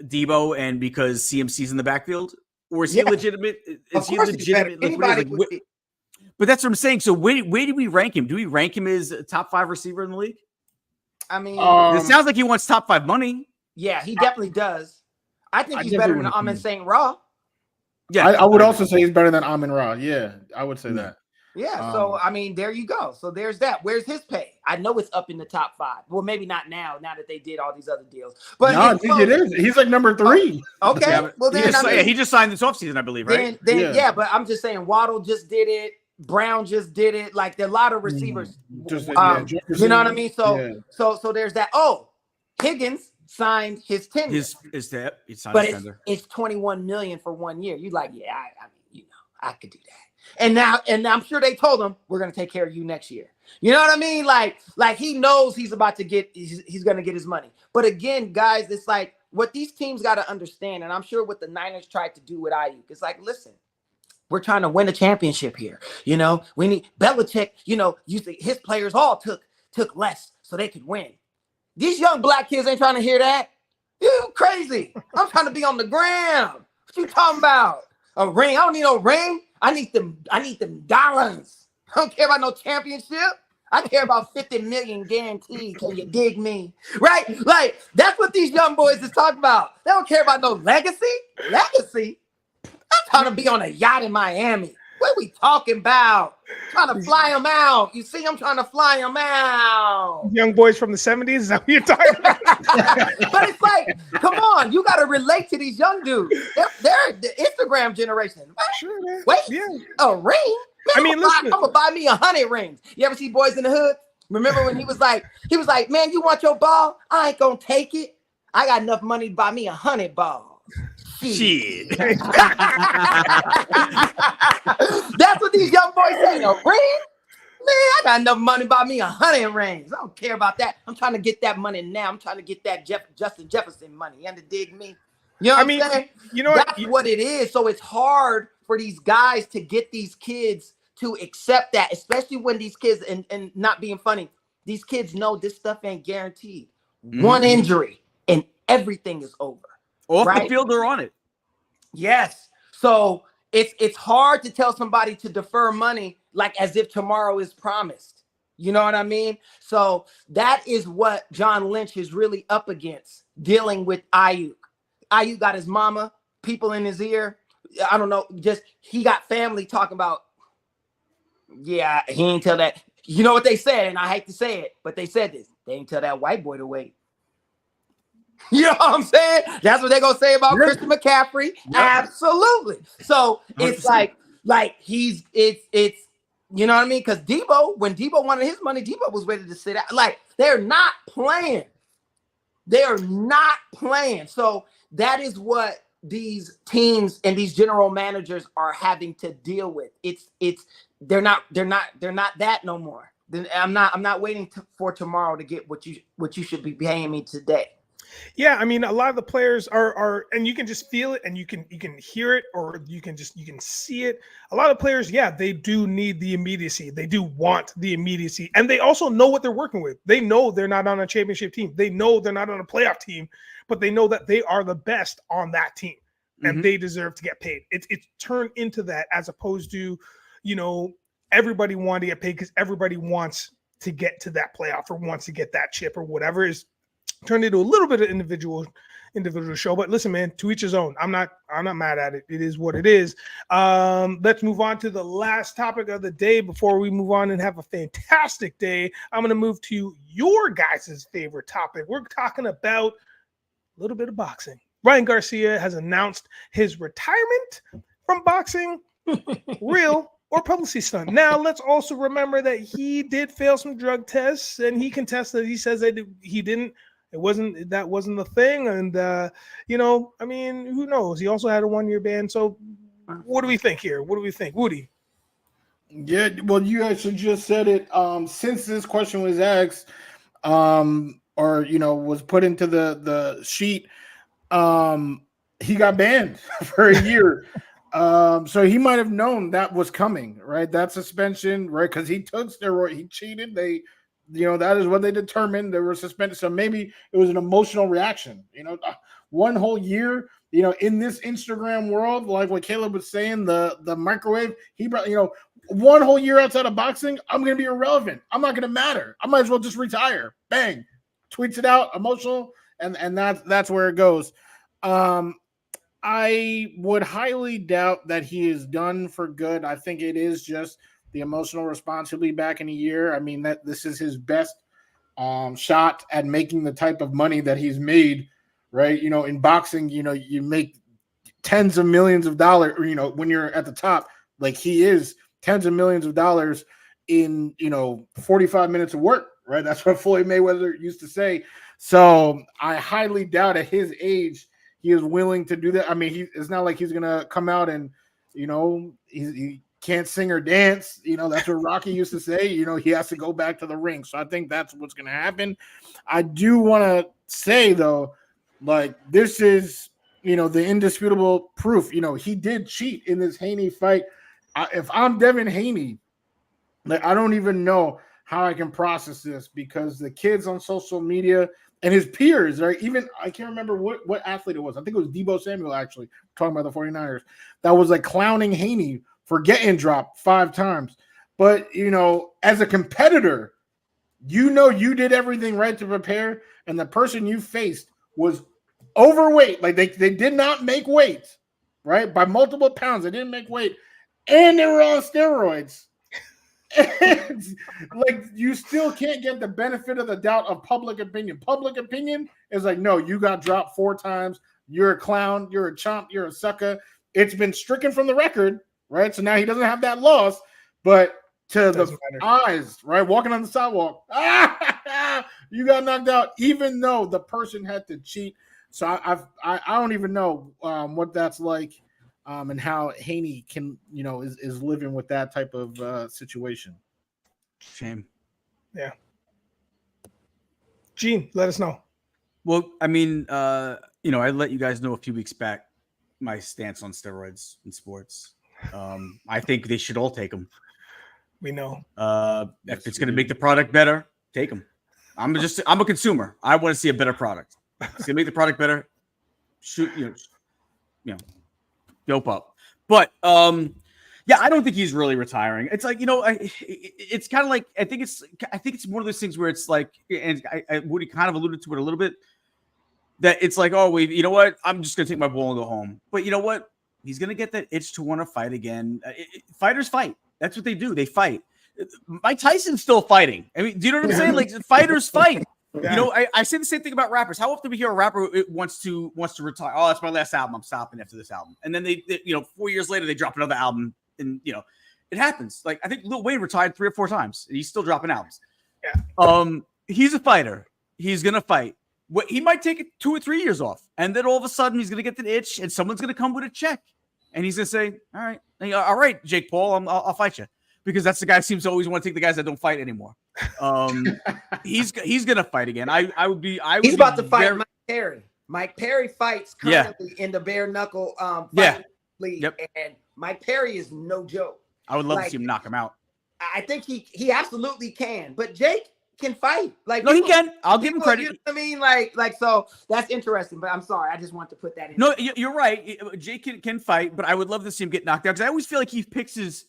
Debo and because CMC's in the backfield, or is he legitimate? Is he legitimate? But that's what I'm saying. So where do we rank him? Do we rank him as a top 5 receiver in the league? I mean, it sounds like he wants top 5 money. Yeah, he definitely does. I think he's better than Amon St. Ra. Yeah, I would also say he's better than Amon Ra. Yeah, I would say that. Yeah, so I mean, there you go. So there's that. Where's his pay? I know it's up in the top 5. Well, maybe not now that they did all these other deals. But no, it is. He's like number 3. Okay, yeah, well then he just signed this offseason, I believe, right? Then but I'm just saying Waddle just did it. Brown just did it. Like there are a lot of receivers. You know what I mean? So there's that. Oh, Higgins signed his tenure. It's $21 million for 1 year. You like, yeah, I mean, I could do that. And I'm sure they told him we're gonna take care of you next year. You know what I mean? Like he knows he's about to get he's gonna get his money. But again, guys, it's like what these teams got to understand, and I'm sure what the Niners tried to do with Ayuk. It's like, listen, we're trying to win a championship here. We need Belichick. Usually his players all took less so they could win. These young black kids ain't trying to hear that. You crazy? I'm trying to be on the ground. What you talking about? A ring? I don't need no ring. I need them dollars. I don't care about no championship. I care about 50 million guaranteed. Can you dig me? Right? Like that's what these young boys is talking about. They don't care about no legacy. Legacy. I'm trying to be on a yacht in Miami. What are we talking about? Trying to fly them out. You see, I'm trying to fly them out. Young boys from the 70s, is that what you're talking about? But it's like, come on, you got to relate to these young dudes. They're the Instagram generation. Sure, man. Wait, yeah. A ring? Man, I'm gonna buy me 100 rings. You ever see Boys in the Hood? Remember when he was like, man, you want your ball? I ain't gonna take it. I got enough money to buy me 100 balls. Shit. That's what these young boys say. A ring? Man, I got enough money to buy me 100 rings. I don't care about that. I'm trying to get that money now. I'm trying to get that Justin Jefferson money. You dig me? You know what I'm saying? You know that's what it is. So it's hard for these guys to get these kids to accept that, especially when these kids, and not being funny, these kids know this stuff ain't guaranteed. One injury and everything is over. Off the field or on it. Yes. So it's hard to tell somebody to defer money like as if tomorrow is promised. You know what I mean? So that is what John Lynch is really up against, dealing with Ayuk. IU got his mama, people in his ear. I don't know. Just he got family talking about. Yeah, he ain't tell that. You know what they said, and I hate to say it, but they said this. They ain't tell that white boy to wait. You know what I'm saying? That's what they're gonna say about Christian McCaffrey. Absolutely. So it's 100%. like it's you know what I mean? Because Debo, when Debo wanted his money, Debo was ready to sit out. Like they're not playing. They are not playing. So that is what these teams and these general managers are having to deal with. They're not that no more. I'm not waiting for tomorrow to get what you should be paying me today. Yeah, I mean, a lot of the players are, and you can just feel it, and you can hear it, or you can see it. A lot of players, yeah, they do need the immediacy. They do want the immediacy, and they also know what they're working with. They know they're not on a championship team. They know they're not on a playoff team, but they know that they are the best on that team, and they deserve to get paid. It's turned into that, as opposed to, everybody wanting to get paid because everybody wants to get to that playoff or wants to get that chip or whatever is. Turned into a little bit of individual show, but listen, man, to each his own. I'm not mad at it. It is what it is. Let's move on to the last topic of the day before we move on and have a fantastic day. I'm going to move to your guys' favorite topic. We're talking about a little bit of boxing. Ryan Garcia has announced his retirement from boxing, real or publicity stunt. Now, let's also remember that he did fail some drug tests, and he contested. He says that he didn't. That wasn't the thing. And, I mean, who knows? He also had a 1-year ban. So what do we think here? What do we think? Wudi? Yeah, well, you actually just said it. Since this question was asked, was put into the sheet, he got banned for a year. So he might have known that was coming, right? That suspension, right? Because he took steroid, he cheated. That is what they determined. They were suspended. So maybe it was an emotional reaction. 1 whole year, in this Instagram world, like what Caleeb was saying, the microwave, he brought, 1 whole year outside of boxing, I'm going to be irrelevant. I'm not going to matter. I might as well just retire. Bang. Tweets it out, emotional, and that's where it goes. I would highly doubt that he is done for good. I think it is just the emotional response. He'll be back in a year. I mean, that this is his best shot at making the type of money that he's made, right? In boxing, you make tens of millions of dollars, when you're at the top, like he is, tens of millions of dollars in, 45 minutes of work, right? That's what Floyd Mayweather used to say. So I highly doubt at his age, he is willing to do that. I mean, it's not like he's going to come out and, he can't sing or dance. That's what Rocky used to say. He has to go back to the ring. So I think that's what's going to happen. I do want to say, though, like, this is, the indisputable proof. He did cheat in this Haney fight. If I'm Devin Haney, like, I don't even know how I can process this, because the kids on social media and his peers, right? Even I can't remember what athlete it was. I think it was Deebo Samuel, actually, talking about the 49ers, that was like clowning Haney for getting dropped 5 times. But, as a competitor, you did everything right to prepare, and the person you faced was overweight. Like, they did not make weight, right? By multiple pounds. They didn't make weight. And they were on steroids. And, like, you still can't get the benefit of the doubt of public opinion. Public opinion is like, no, you got dropped 4 times. You're a clown. You're a chump. You're a sucker. It's been stricken from the record. Right, so now he doesn't have that loss, but to the eyes, right, walking on the sidewalk, you got knocked out, even though the person had to cheat. So I don't even know what that's like, and how Haney can, is living with that type of situation. Shame. Yeah. Gene, let us know. Well, I mean, I let you guys know a few weeks back my stance on steroids in sports. I think they should all take them. We know. If it's going to make the product better, take them. I'm a consumer. I want to see a better product. It's going to make the product better. Shoot, dope up. But yeah, I don't think he's really retiring. It's like, it's kind of like, I think it's one of those things where it's like, and Wudi kind of alluded to it a little bit. that it's like, oh, you know what? I'm just gonna take my ball and go home. But you know what? He's gonna get that itch to want to fight again. Fighters fight. That's what they do. They fight. Mike Tyson's still fighting. I mean, do you know what I'm saying? Like fighters fight. Yeah. You know, I say the same thing about rappers. How often we hear a rapper wants to retire? Oh, that's my last album. I'm stopping after this album. And then they 4 years later they drop another album, and it happens. Like I think Lil Wayne retired 3 or 4 times, and he's still dropping albums. Yeah. He's a fighter. He's gonna fight. He might take it 2 or 3 years off, and then all of a sudden he's gonna get the itch, and someone's gonna come with a check, and he's gonna say, "All right, Jake Paul, I'll fight you," because that's the guy who seems to always want to take the guys that don't fight anymore. He's gonna fight again. He's about to fight Mike Perry. Mike Perry fights currently in the bare knuckle league, and Mike Perry is no joke. I would love to see him knock him out. I think he absolutely can, but Jake can fight. Like no, he can. I'll give him credit. You know what I mean? Like so that's interesting. But I'm sorry, I just want to put that in. No, you're right. Jake can fight, but I would love to see him get knocked out because I always feel like he picks his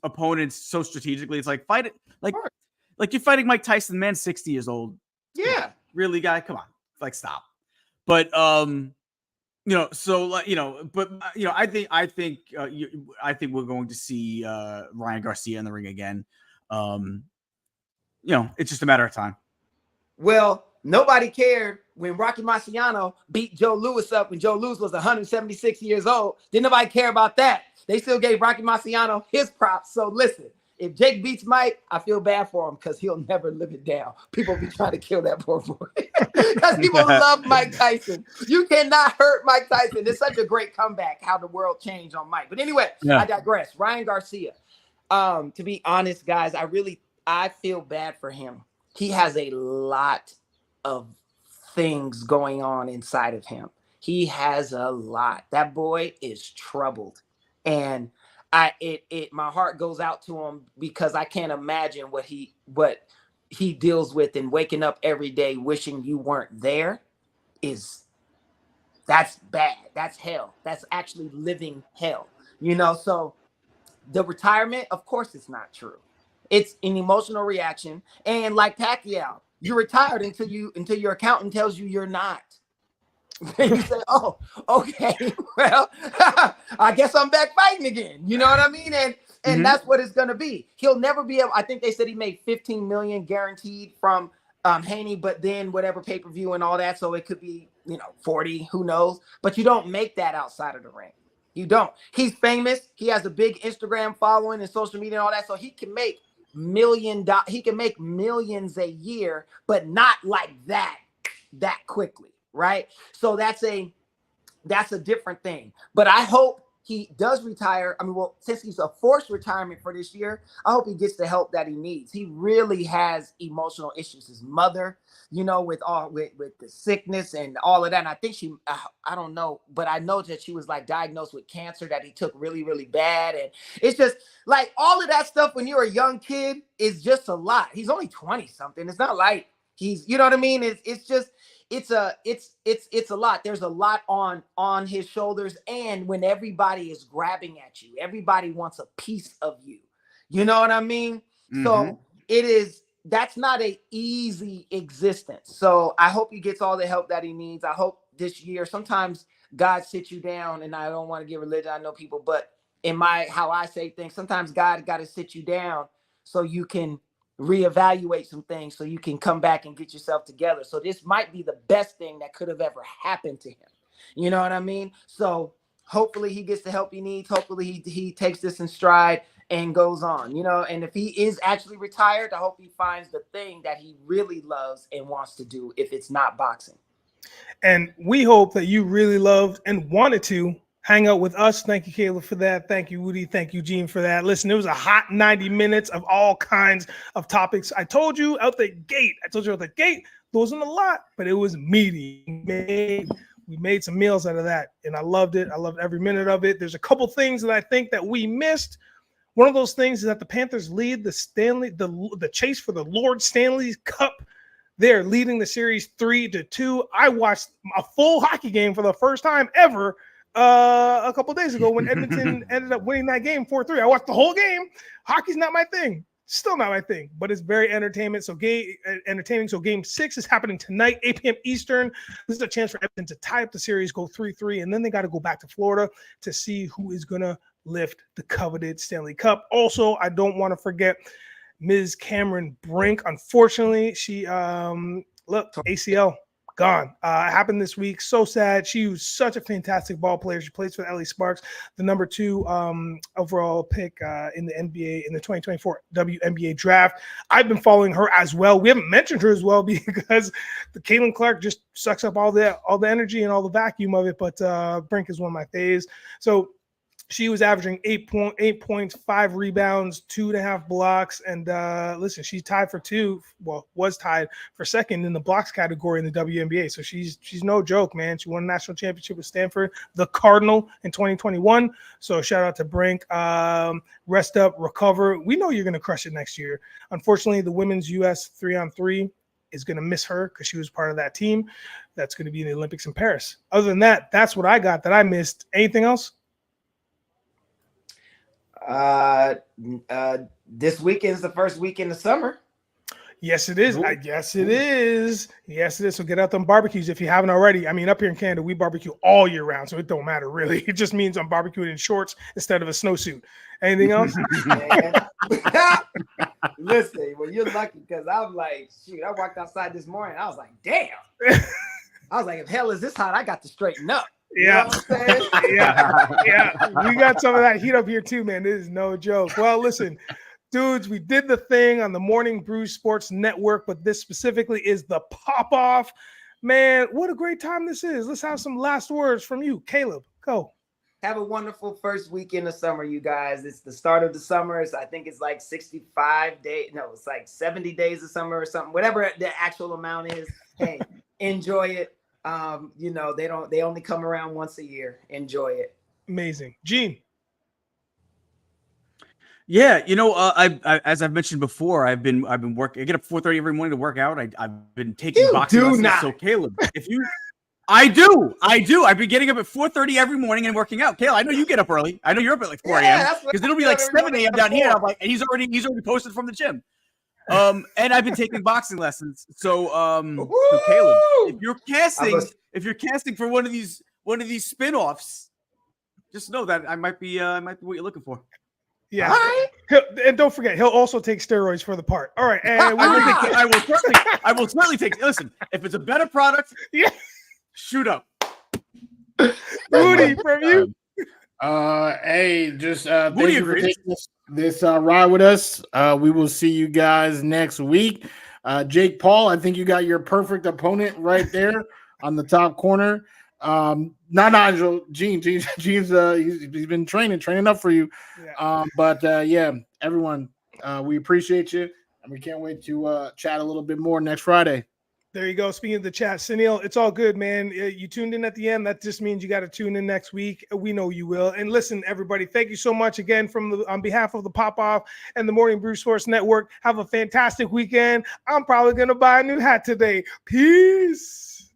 opponents so strategically. It's like fight it like you're fighting Mike Tyson, man, 60 years old. Yeah, really, guy, come on, like stop. But I think we're going to see Ryan Garcia in the ring again. It's just a matter of time. Well, nobody cared when Rocky Marciano beat Joe Louis up when Joe Louis was 176 years old. Didn't nobody care about that. They still gave Rocky Marciano his props. So listen, if Jake beats Mike, I feel bad for him because he'll never live it down. People be trying to kill that poor boy because people love Mike Tyson. You cannot hurt Mike Tyson. It's such a great comeback how the world changed on Mike. But anyway, I digress. Ryan Garcia. To be honest, guys, I feel bad for him. He has a lot of things going on inside of him. He has a lot. That boy is troubled. And my heart goes out to him because I can't imagine what he deals with, and waking up every day wishing you weren't there that's bad. That's hell. That's actually living hell. So the retirement, of course it's not true. It's an emotional reaction. And like Pacquiao, you're retired until your accountant tells you you're not. And you say, oh, okay, well, I guess I'm back fighting again. You know what I mean? And that's what it's going to be. He'll never be able, I think they said he made $15 million guaranteed from Haney, but then whatever pay-per-view and all that. So it could be, 40, who knows? But you don't make that outside of the ring. You don't. He's famous. He has a big Instagram following and social media and all that. So he can make he can make millions a year, but not like that quickly. Right. So that's a different thing. But I hope he does retire. I mean, well, since he's a forced retirement for this year, I hope he gets the help that he needs. He really has emotional issues. His mother, with the sickness and all of that. And I think I don't know, but I know that she was like diagnosed with cancer that he took really, really bad. And it's just like all of that stuff when you're a young kid is just a lot. He's only 20 something. It's not like he's, you know what I mean? It's just, it's a lot. There's a lot on his shoulders. And when everybody is grabbing at you, everybody wants a piece of you. You know what I mean? So that's not an easy existence. So I hope he gets all the help that he needs. I hope this year, sometimes God sits you down, and I don't want to get religion. I know people, but how I say things, sometimes God got to sit you down so you can reevaluate some things, so you can come back and get yourself together. So this might be the best thing that could have ever happened to him. You know what I mean? So hopefully he gets the help he needs. Hopefully he takes this in stride and goes on, and if he is actually retired, I hope he finds the thing that he really loves and wants to do if it's not boxing. And we hope that you really loved and wanted to hang out with us. Thank you, Caleb, for that. Thank you, Wudi. Thank you, Gene, for that. Listen, it was a hot 90 minutes of all kinds of topics. I told you out the gate, there wasn't a lot, but it was meaty. We made some meals out of that, and I loved it. I loved every minute of it. There's a couple things that I think that we missed. One of those things is that the Panthers lead the chase for the Lord Stanley's Cup. They're leading the series 3-2. I watched a full hockey game for the first time ever a couple of days ago when Edmonton ended up winning that game 4-3. I watched the whole game. Hockey's not my thing. Still not my thing, but it's very entertaining. So entertaining. So game 6 is happening tonight, 8 p.m. Eastern. This is a chance for Edmonton to tie up the series, go 3-3, and then they got to go back to Florida to see who is going to lift the coveted Stanley Cup. Also, I don't want to forget Ms. Cameron Brink. Unfortunately, she ACL. Gone. It happened this week. So sad. She was such a fantastic ball player. She plays for the LA Sparks, the number 2 overall pick in the NBA in the 2024 WNBA draft. I've been following her as well. We haven't mentioned her as well because the Caitlin Clark just sucks up all the energy and all the vacuum of it. But Brink is one of my faves. So she was averaging 8 points, 5 rebounds, 2.5 blocks. And listen, she's tied for was tied for second in the blocks category in the WNBA. So she's no joke, man. She won a national championship with Stanford, the Cardinal, in 2021. So shout out to Brink. Rest up, recover. We know you're going to crush it next year. Unfortunately, the women's U.S. 3-on-3 is going to miss her because she was part of that team that's going to be in the Olympics in Paris. Other than that, that's what I got that I missed. Anything else? This weekend is the first weekend of summer. Yes, it is. Yes, it is. Yes, it is. So get out them barbecues if you haven't already. I mean, up here in Canada, we barbecue all year round, so it don't matter really. It just means I'm barbecuing in shorts instead of a snowsuit. Anything else? Listen, well, you're lucky because I'm like, shoot, I walked outside this morning. I was like, damn. I was like, if hell is this hot, I got to straighten up. Yeah. You know what I'm saying? Yeah. We got some of that heat up here too, man. This is no joke. Well, listen, dudes, we did the thing on the Morning Brew Sports Network, but this specifically is the pop-off. Man, what a great time this is. Let's have some last words from you. Caleeb, go. Have a wonderful first weekend of summer, you guys. It's the start of the summer. I think it's like 65 days. No, it's like 70 days of summer or something. Whatever the actual amount is. Hey, enjoy it. They only come around once a year. Enjoy it. Amazing. Gene. Yeah, I as I've mentioned before, I've been working. I get up 4:30 every morning to work out. I've been taking boxing lessons. Not. So Caleeb, I do. I've been getting up at 4:30 every morning and working out. Caleeb, I know you get up early. I know you're up at like 4 a.m. because it'll be like 7 a.m. down here. I'm like, and he's already posted from the gym. And I've been taking boxing lessons. So Caleeb, if you're casting for one of these spin-offs, just know that I might be what you're looking for. Yeah. Right. And don't forget, he'll also take steroids for the part. All right. And I will certainly take. Listen, if it's a better product, shoot up. Wudi, from you. Hey, just thank you for taking this ride with us. We will see you guys next week. Jake Paul, I think you got your perfect opponent right there on the top corner. Not Nigel, Gene's he's been training up for you. Yeah. Everyone, we appreciate you, and we can't wait to chat a little bit more next Friday. There you go. Speaking of the chat, Sunil, it's all good, man. You tuned in at the end. That just means you got to tune in next week. We know you will. And listen, everybody, thank you so much again on behalf of the Pop Off and the Morning Brew Sports Network. Have a fantastic weekend. I'm probably going to buy a new hat today. Peace.